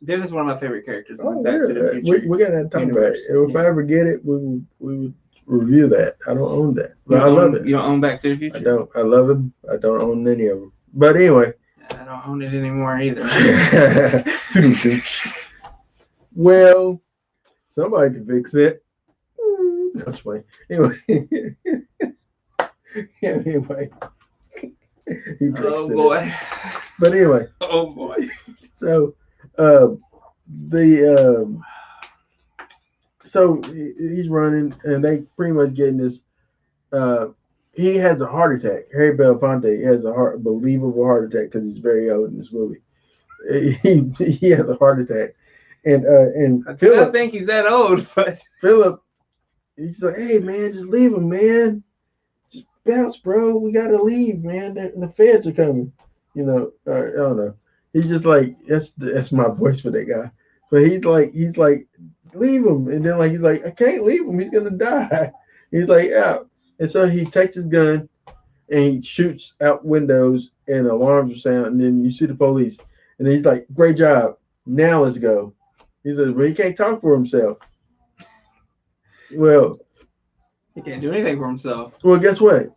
Biff is one of my favorite characters in the Oh Back to the yeah, Future we got that talk about it. universe. If I Yeah. ever get it, we would review that. I don't own that, You but I don't love own it. you don't own Back to the Future? I don't. I love him. I don't own any of them. But anyway. I don't own it anymore either. Well, somebody can fix it. That's funny. Anyway. Anyway. He fixed Oh it. boy. But anyway. Oh boy. So, so he's running, and they pretty much getting this. He has a heart attack. Harry Belafonte has a believable heart attack because he's very old in this movie. He has a heart attack, and Philip. I think he's that old, but Philip, he's like, "Hey man, just leave him, man. Just bounce, bro. We gotta leave, man. The feds are coming." You know, I don't know. He's just like that's my voice for that guy. But he's like, leave him, and then he's like, I can't leave him. He's gonna die. He's like, out, and so he takes his gun and he shoots out windows, and alarms are sound, and then you see the police, and he's like, great job. Now let's go. He says, well, he can't talk for himself. Well, he can't do anything for himself. Well, guess what?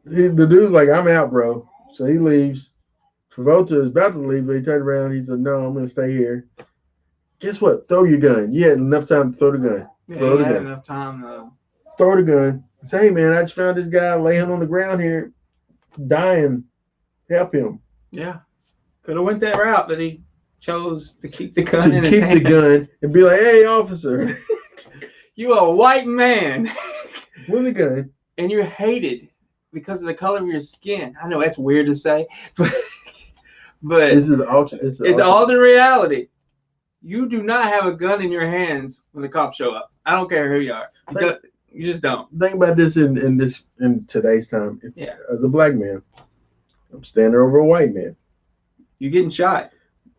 The dude's like, I'm out, bro. So he leaves. Travolta is about to leave, but he turned around. He said, no, I'm going to stay here. Guess what? Throw your gun. You had enough time to throw the gun. Yeah, he had enough time, though. Throw the gun. Say, hey, man, I just found this guy laying on the ground here, dying. Help him. Yeah. Could have went that route, but he chose to keep the gun in his hand. Keep the gun and be like, hey, officer. You a white man. With a gun. And you're hated because of the color of your skin. I know that's weird to say, but it's all the reality. You do not have a gun in your hands when the cops show up. I don't care who you are. You just don't. Think about this in today's time. As a black man, I'm standing over a white man. You're getting shot.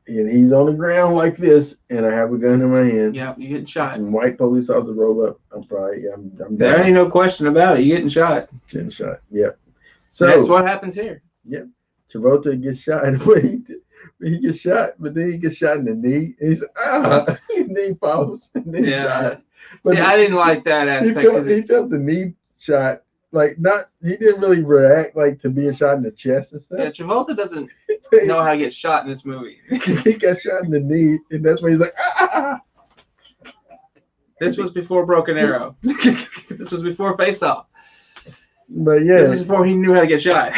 And he's on the ground like this, and I have a gun in my hand. Yeah, you're getting shot. Some white police officers roll up. I'm there ain't no question about it. You're getting shot. Getting shot. Yeah. So that's what happens here. Yeah. Travolta gets shot, but he gets shot, but then he gets shot in the knee, and he's and then he falls, and then he dies. But see, I didn't like that aspect. He felt the knee shot. He didn't really react to being shot in the chest and stuff. Yeah, Travolta doesn't know how to get shot in this movie. He got shot in the knee, and that's when he's like, ah. This was before Broken Arrow. This was before Face Off. But yeah, this is before he knew how to get shot.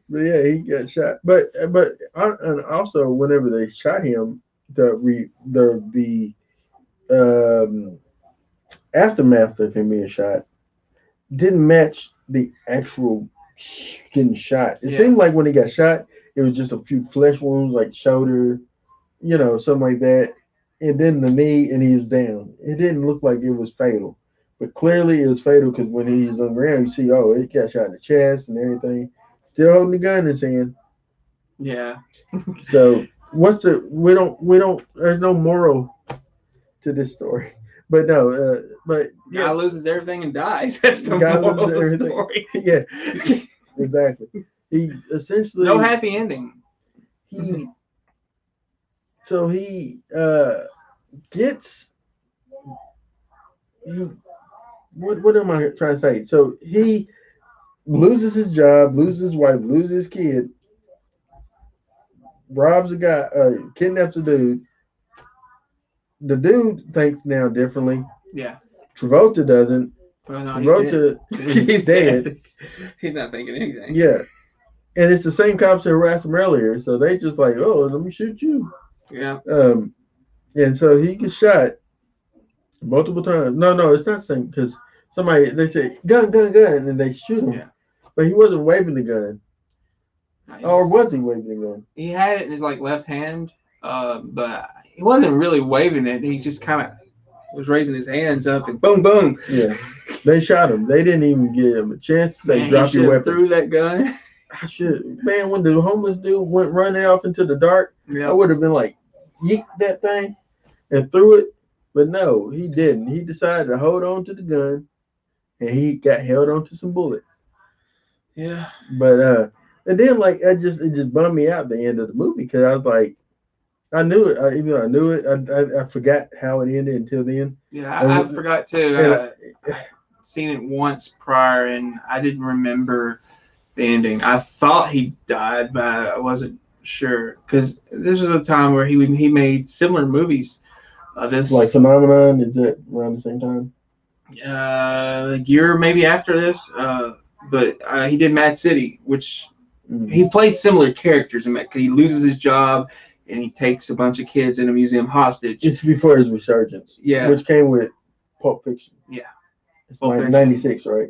But yeah, he got shot. But and also whenever they shot him, the aftermath of him being shot didn't match the actual getting shot. It seemed like when he got shot, it was just a few flesh wounds, like shoulder, something like that, and then the knee, and he was down. It didn't look like it was fatal, but clearly it was fatal because when he was on the ground, you see, it got shot in the chest and everything. Still holding the gun in his hand. Yeah. So there's no moral to this story. But no, guy loses everything and dies. That's the moral of the story. Yeah, exactly. He essentially no happy ending. What am I trying to say? So he loses his job, loses his wife, loses his kid, robs a guy, kidnaps a dude. The dude thinks now differently. Yeah. Travolta doesn't. Well, no, Travolta he's dead. He's not thinking anything. Yeah. And it's the same cops that harassed him earlier. So they just like, let me shoot you. Yeah. And so he gets shot multiple times. No, it's not the same because they say, gun, and they shoot him. Yeah. But he wasn't waving the gun. Or was he waving the gun? He had it in his left hand, but he wasn't really waving it. He just kind of was raising his hands up and boom, boom. Yeah, they shot him. They didn't even give him a chance to say, drop your weapon. Threw that gun. I should. Man, when the homeless dude went running off into the dark, I would have been like, yeet that thing and threw it. But no, he didn't. He decided to hold on to the gun, and he got held onto some bullets. Yeah. But And then like it just bummed me out at the end of the movie because I was like, I knew it. Even though I knew it, I forgot how it ended until then. Yeah, And, I forgot too. and Seen it once prior, and I didn't remember the ending. I thought he died, but I wasn't sure because this was a time where he made similar movies. This like Phenomenon, is it around the same time? A year maybe after this, but he did Mad City, which he played similar characters in Mad. He loses his job and he takes a bunch of kids in a museum hostage. It's before his resurgence, Yeah, which came with Pulp Fiction. Yeah, it's Pulp Fiction. 96, right?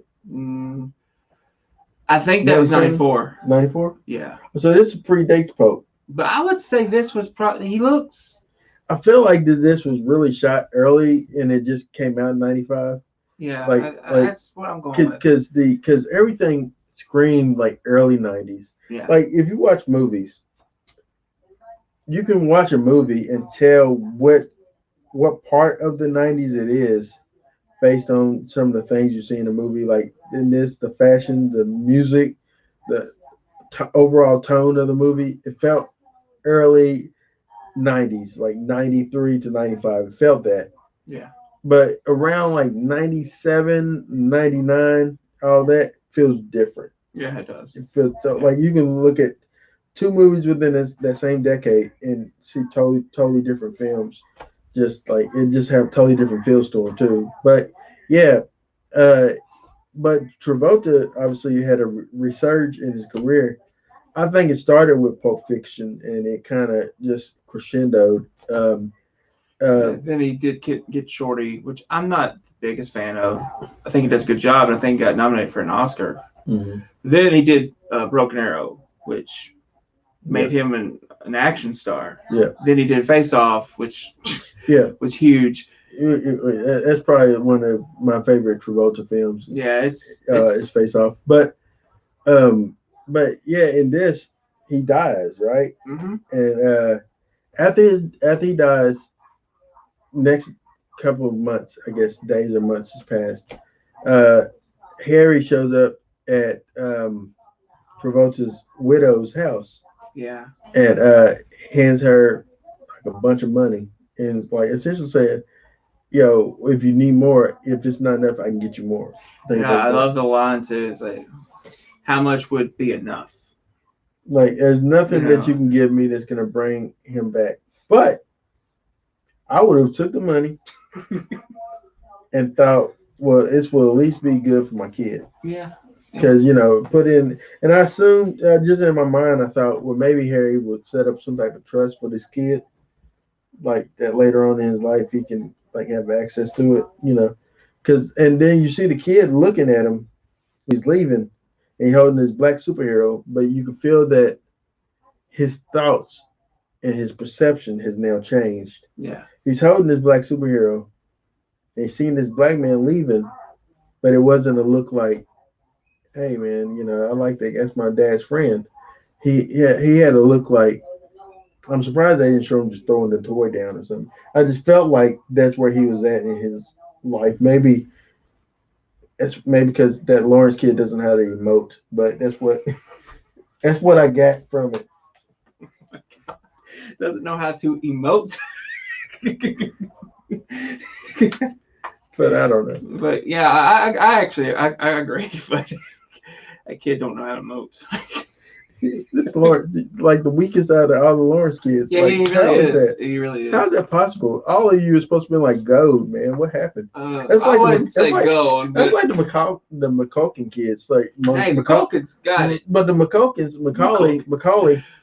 I think that was 94. 94? Yeah. So this predates Pope. But I would say this was probably, he looks. I feel like this was really shot early and it just came out in 95. Yeah, like that's what I'm going with. Because everything screamed like early 90s. Yeah. Like if you watch movies, you can watch a movie and tell what part of the 90s it is based on some of the things you see in the movie, like in this, the fashion, the music, the overall tone of the movie. It felt early 90s, like 93 to 95. It felt that. Yeah. But around like 97, 99, all that feels different. Yeah, it does. It feels so like you can look at two movies within that same decade and see totally different films. Just like it just have totally different feels to them too. But yeah, but Travolta obviously had a resurge in his career. I think it started with Pulp Fiction and it kind of just crescendoed. Then he did get Shorty, which I'm not the biggest fan of. I think he does a good job, and I think he got nominated for an Oscar. Mm-hmm. Then he did Broken Arrow, which made him an action star. Yeah. Then he did Face Off, which was huge. That's probably one of my favorite Travolta films. Yeah, it's Face Off. But yeah, in this he dies, right? Mm-hmm. And after he dies, next couple of months, I guess days or months has passed. Harry shows up at Travolta's widow's house. Yeah. And hands her like a bunch of money and like essentially saying, "Yo, if you need more, if it's not enough, I can get you more." I love the line too. It's like, how much would be enough? Like, there's nothing that you can give me that's gonna bring him back. But I would have took the money and thought, well, this will at least be good for my kid. Yeah. Because put in, and I assumed just in my mind, I thought, well, maybe Harry would set up some type of trust for this kid, like that later on in his life he can like have access to it, because and then you see the kid looking at him, he's leaving, and he's holding his black superhero, but you can feel that his thoughts and his perception has now changed. Yeah, he's holding his black superhero, and he's seeing this black man leaving, but it wasn't a look like, hey man, I like that. That's my dad's friend. He had a look like, I'm surprised they didn't show him just throwing the toy down or something. I just felt like that's where he was at in his life. Maybe because that Lawrence kid doesn't know how to emote, but that's what I got from it. Doesn't know how to emote. But I don't know. But yeah, I actually agree. But that kid don't know how to emote. This Lawrence, like the weakest out of all the Lawrence kids. Yeah, like, he really is. He really is. How is that possible? All of you are supposed to be like gold, man. What happened? That's like I wouldn't say gold. That's like the McCulkin kids. Like McCulkin's got it. But the Macaulay.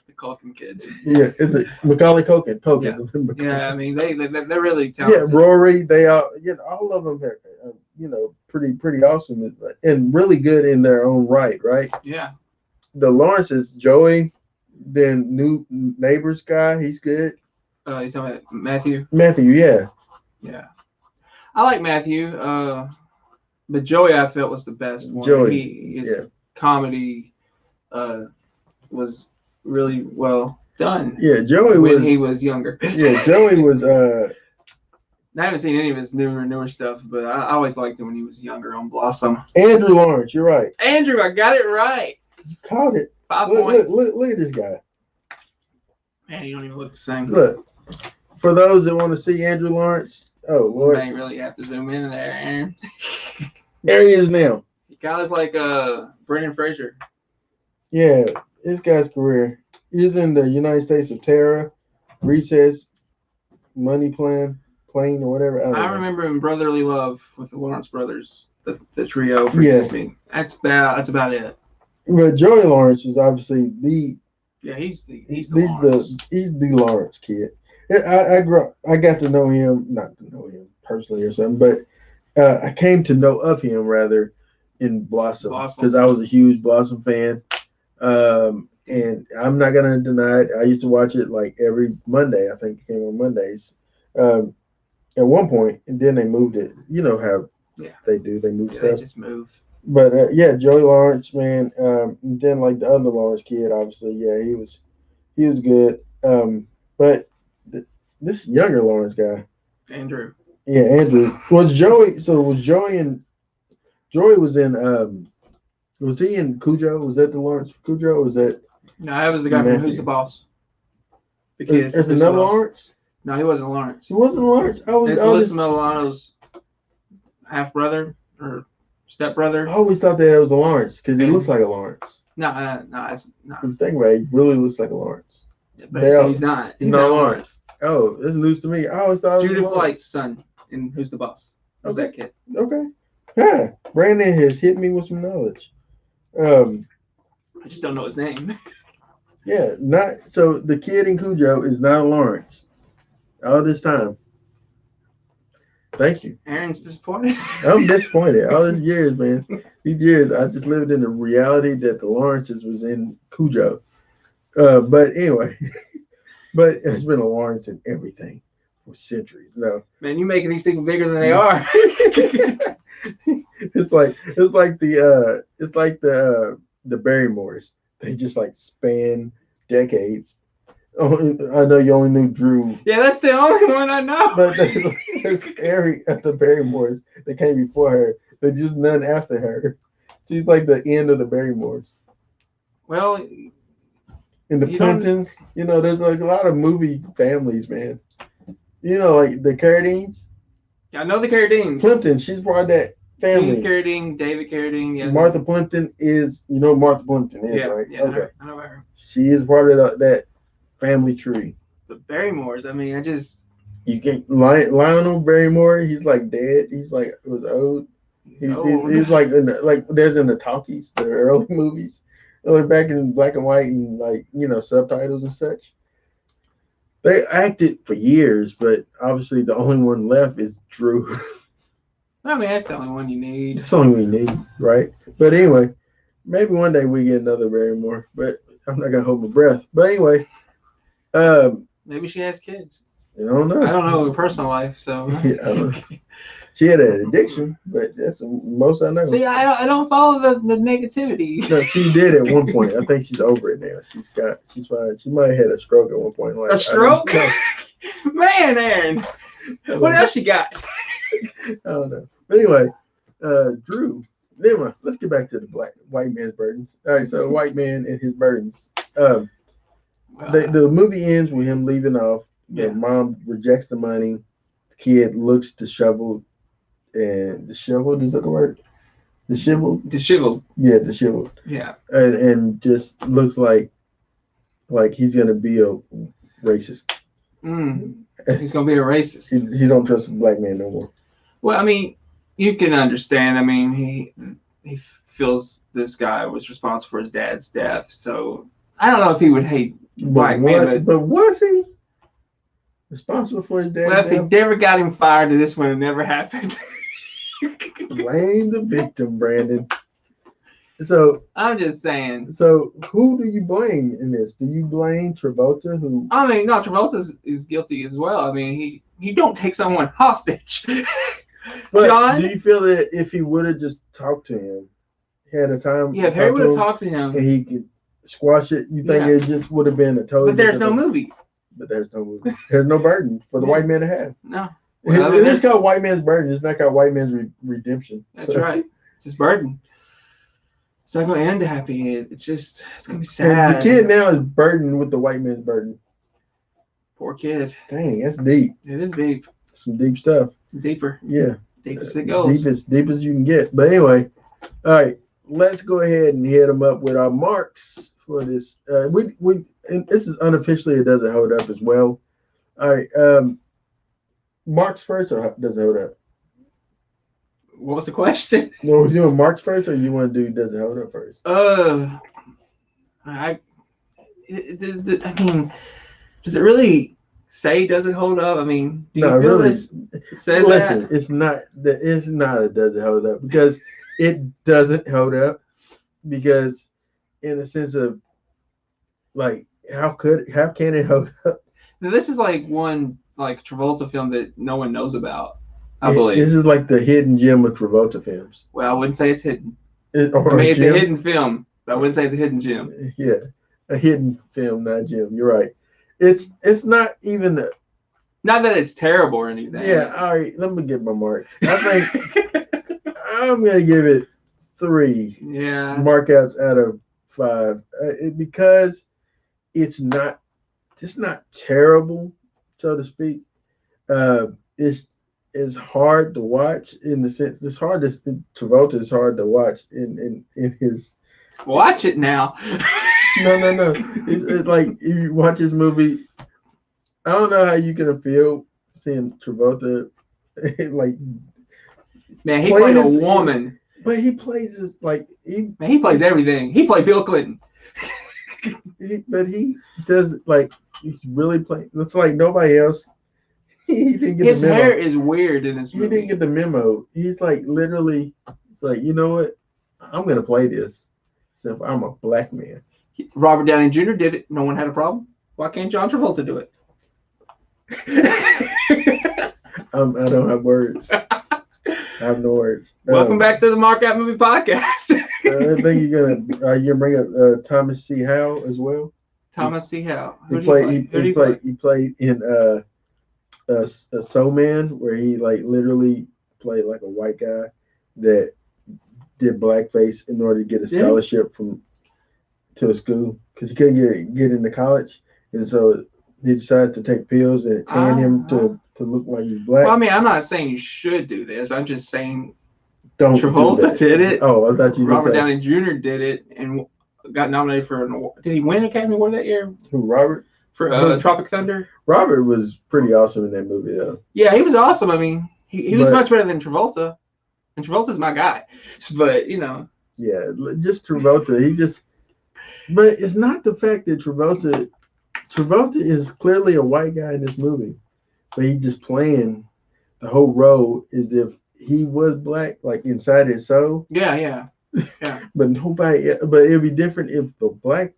The Culkin kids. Yeah, it's a Macaulay Culkin. Yeah, I mean they're really talented. Yeah, Rory. They all of them are pretty awesome and really good in their own right. Yeah. The Lawrence's, Joey, then new neighbors guy, he's good. You talking about Matthew? Matthew, yeah. Yeah. I like Matthew, but Joey I felt was the best one. Joey, his comedy was really well done. Yeah, Joey when he was younger. Yeah, Joey was I haven't seen any of his newer stuff, but I always liked him when he was younger on Blossom. Andrew Lawrence, you're right. Andrew, I got it right. You caught it. 5 Look, points. look at this guy. Man, you don't even look the same. Look, for those that want to see Andrew Lawrence, oh You Lord, may really have to zoom in there, Aaron. there he is now. He kind of is like Brendan Fraser. Yeah, this guy's career. He's in the United States of Terror, Recess, Money Plane, or whatever. I know. remember in Brotherly Love with the Lawrence brothers, the trio for Yeah. Disney. That's about it. But Joey Lawrence is obviously the Yeah, he's the Lawrence. he's the Lawrence kid. I got to know him, not to know him personally or something, but I came to know of him rather in Blossom because I was a huge Blossom fan. And I'm not gonna deny it. I used to watch it like every Monday. I think it came on Mondays. At one point, and then they moved it. You know how they do. They move stuff. They just move. But yeah, Joey Lawrence, man. And then like the other Lawrence kid, obviously, yeah, he was good. But this younger Lawrence guy, Andrew. Yeah, Andrew. Was Joey? So was Joey and Joey was in? Was he in Cujo? Was that the Lawrence Cujo? Or was that? No, that was the guy from Who's the Boss. The kid. There's another Lawrence. No, he wasn't Lawrence. He wasn't Lawrence. It's Alyssa Milano's half brother or step brother. I always thought that it was a Lawrence because he looks like a Lawrence. No, it's not. If you think about it, he really looks like a Lawrence. But he's not. He's not Lawrence. Oh, this is news to me. I always thought it was Judith Light's son in Who's the Boss. Was that kid? Okay. Yeah. Brandon has hit me with some knowledge. I just don't know his name. Yeah, not so the kid in Cujo is not Lawrence. All this time. Thank you. Aaron's disappointed. I'm disappointed. All these years, man. These years, I just lived in the reality that the Lawrences was in Cujo. But anyway, but it's been a Lawrence in everything for centuries. No, man, you making these people bigger than they are. It's like the Barrymores. They just like span decades. Oh, I know you only knew Drew. Yeah, that's the only one I know. But there's Harry at the Barrymores that came before her. There's just none after her. She's like the end of the Barrymores. Well, in the Plimptons, there's like a lot of movie families, man. Like the Carradines. I know the Carradines. Plimpton, she's part of that family. Steve Carradine, David Carradine. Yeah. Martha Plimpton is, Martha Plimpton is, right? Yeah, okay. I know her. She is part of that family tree. The Barrymores, you get Lionel Barrymore. He's like dead. He's like was old. He's like there's in the talkies, the early movies, back in black and white and subtitles and such. They acted for years, but obviously the only one left is Drew. That's the only one you need. That's the only one we need, right? But anyway, maybe one day we get another Barrymore, but I'm not gonna hold my breath. But anyway, maybe she has kids. I don't know. I don't know her personal life, so. Yeah, she had an addiction, but that's the most I know. See, I don't follow the negativity. No, she did at one point. I think she's over it now. She's fine. She might have had a stroke at one point. A stroke? Man, Aaron. What else she got? I don't know. But anyway, Drew. Anyway, let's get back to the white man's burdens. All right, so white man and his burdens. The movie ends with him leaving off. The mom rejects the money. The kid looks disheveled. And disheveled, is that the word? Disheveled? Disheveled. Yeah, disheveled. Yeah. And just looks like he's gonna be a racist. He's gonna be a racist. He don't trust a black man no more. Well, you can understand. He feels this guy was responsible for his dad's death. So I don't know if he would hate black men. But was he responsible for his dad's death? Well, if he never got him fired, this would have never happened. Blame the victim, Brandon. So I'm just saying. So who do you blame in this? Do you blame Travolta? Who? No, Travolta is guilty as well. He don't take someone hostage. But John, do you feel that if he would have just talked to him, had a time? Yeah, if Harry would have talked to him, and he could squash it, you think it just would have been a total? But there's no movie. But there's no movie. There's no burden for the white man to have. No. Well, it's called white man's burden. It's not called white man's redemption. That's right. It's his burden. It's not going to end happy. It's just, it's going to be And sad. the kid now is burdened with the white man's burden. Poor kid. Dang, that's deep. It is deep. Some deep stuff. Deeper. Yeah. Deepest it goes. Deep as you can get. But anyway, all right, let's go ahead and hit them up with our marks for this. And this is unofficially, it doesn't hold up as well. All right, marks first or does it hold up? What was the question? No, we're doing marks first, or you want to do does it hold up first? I mean, does it really say does it hold up? I mean, do you No, feel really. this says Listen, that? it's not a does it hold up, because it doesn't hold up, because in the sense of like how can it hold up? Now, this is like one like Travolta film that no one knows about, I believe. This is like the hidden gem of Travolta films. Well, I wouldn't say it's hidden. Or I mean, it's gem. a hidden film, but I wouldn't say it's a hidden gem. Yeah, a hidden film, not gem. You're right. It's not even. Not that it's terrible or anything. Yeah. All right. Let me get my marks. I think I'm gonna give it 3. Yeah. Markouts out of 5. Because it's not terrible, so to speak. It's hard to watch in the sense Travolta is hard to watch in his. Watch it now. No. It's like if you watch this movie, I don't know how you gonna feel seeing Travolta like. Man, he played a woman. But he plays this like he plays everything. He played Bill Clinton. But he does like he's really playing. It's like nobody else. He didn't get His the memo. hair is weird in this movie. He didn't get the memo. He's like literally. It's like, you know what? I'm gonna play this. So if I'm a black man. Robert Downey Jr. did it. No one had a problem. Why can't John Travolta do it? I don't have words. I have no words. Welcome back to the Markout Movie Podcast. I think you're gonna bring up Thomas C. Howell as well. Thomas C. Howell. He played in Soul Man, where he like literally played like a white guy that did blackface in order to get a scholarship to a school because he couldn't get into college, and so he decided to take pills and tan him to look like he's black. Well, I mean, I'm not saying you should do this. I'm just saying Travolta did it. Oh, I thought you. Robert Downey Jr. did it and got nominated for an award. Did he win an Academy Award that year? Who, Robert? For Tropic Thunder? Robert was pretty awesome in that movie, though. Yeah, he was awesome. I mean, he was much better than Travolta. And Travolta's my guy. But, you know. Yeah, just Travolta. But it's not the fact that Travolta is clearly a white guy in this movie. But he's just playing the whole role as if he was black, like inside his soul. Yeah. But it'd be different if the white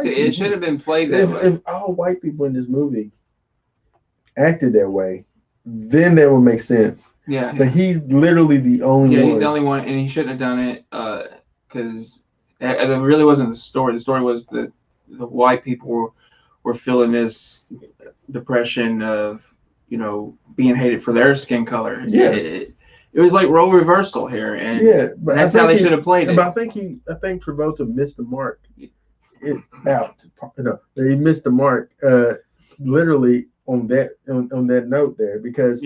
See, it should have been played that way. If all white people in this movie acted that way, then that would make sense. Yeah. But he's literally the only one. Yeah, he's the only one, and he shouldn't have done it because it really wasn't the story. The story was the white people were feeling this depression of, you know, being hated for their skin color. Yeah. It was like role reversal here, and but that's how they should have played it. But I think Travolta missed the mark. He missed the mark literally on that note there, because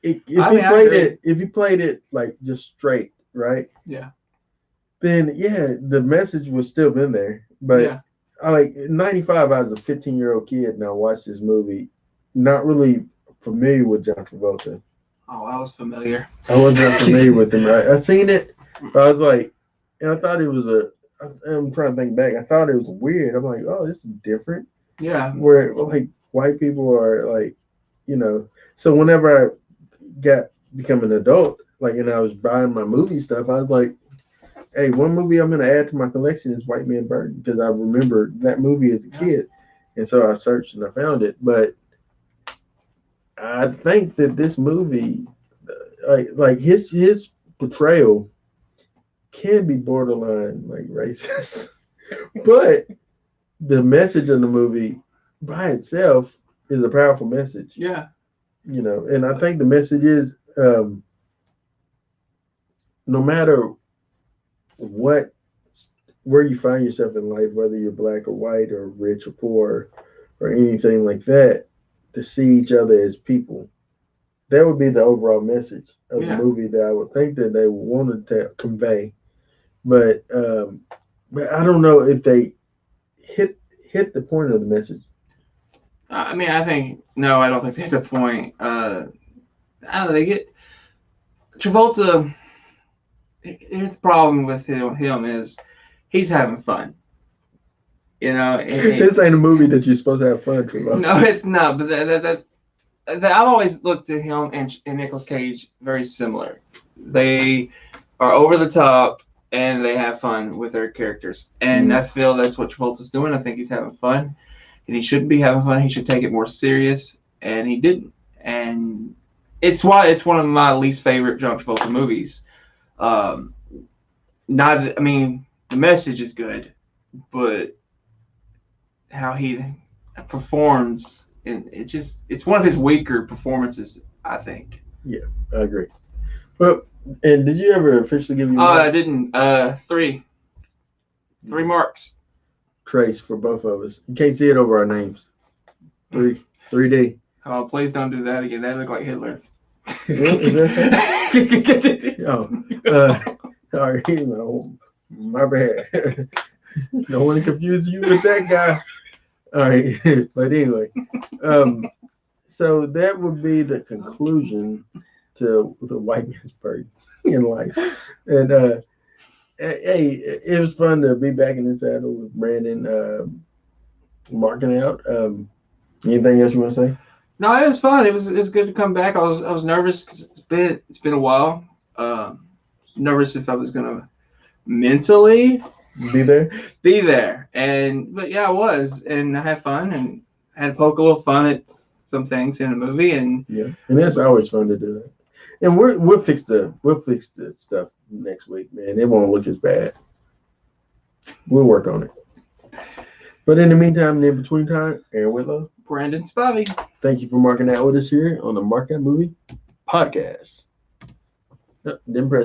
if you played it like just straight, right? Yeah. Then the message would still been there. But I like 95. I was a 15-year-old kid and I watched this movie, not really familiar with John Travolta. Oh, I was familiar. I wasn't familiar with him. I seen it, but I was like, and I thought it was I'm trying to think back. I thought it was weird. I'm like, oh, this is different. Yeah. Where like white people are like, you know. So whenever I become an adult, like, and I was buying my movie stuff, I was like, hey, one movie I'm gonna add to my collection is White Man Burden, because I remember that movie as a kid, and so I searched and I found it, but. I think that this movie, like his portrayal, can be borderline like racist, but the message of the movie by itself is a powerful message. Yeah, you know, and I think the message is, no matter what where you find yourself in life, whether you're black or white or rich or poor or anything like that, to see each other as people. That would be the overall message of the Yeah. movie that I would think that they wanted to convey. But I don't know if they hit the point of the message. I mean, I think no, I don't think they hit the point. I don't know, they get Travolta. Here's the problem with him is he's having fun. You know, This ain't a movie that you're supposed to have fun for. no, it's not. But I've always looked at him and Nicolas Cage very similar. They are over the top and they have fun with their characters, and I feel that's what Travolta's doing. I think he's having fun, and he shouldn't be having fun. He should take it more serious, and he didn't. And it's why it's one of my least favorite John Travolta movies. Not, I mean, the message is good, but how he performs, and it's one of his weaker performances, I think. Yeah, I agree. Well, and did you ever officially give you? I didn't. Three marks. Trace for both of us. You can't see it over our names. 3D. Oh, please don't do that again. That look like Hitler. All right, my bad. Don't want to confuse you with that guy. All right, but anyway, so that would be the conclusion to the white man's burden in life. And hey, it was fun to be back in the saddle with Brandon, marking out. Anything else you want to say? No, it was fun. It was good to come back. I was nervous because it's been a while. Nervous if I was gonna mentally be there, but yeah, I was, and I had fun and had to poke a little fun at some things in the movie, and yeah, and it's always fun to do that. And we'll fix the stuff next week, man. It won't look as bad. We'll work on it. But in the meantime, in between time, Aaron Whitlow, Brandon Spivey. Thank you for marking out with us here on the Markout Movie Podcast. Didn't press it.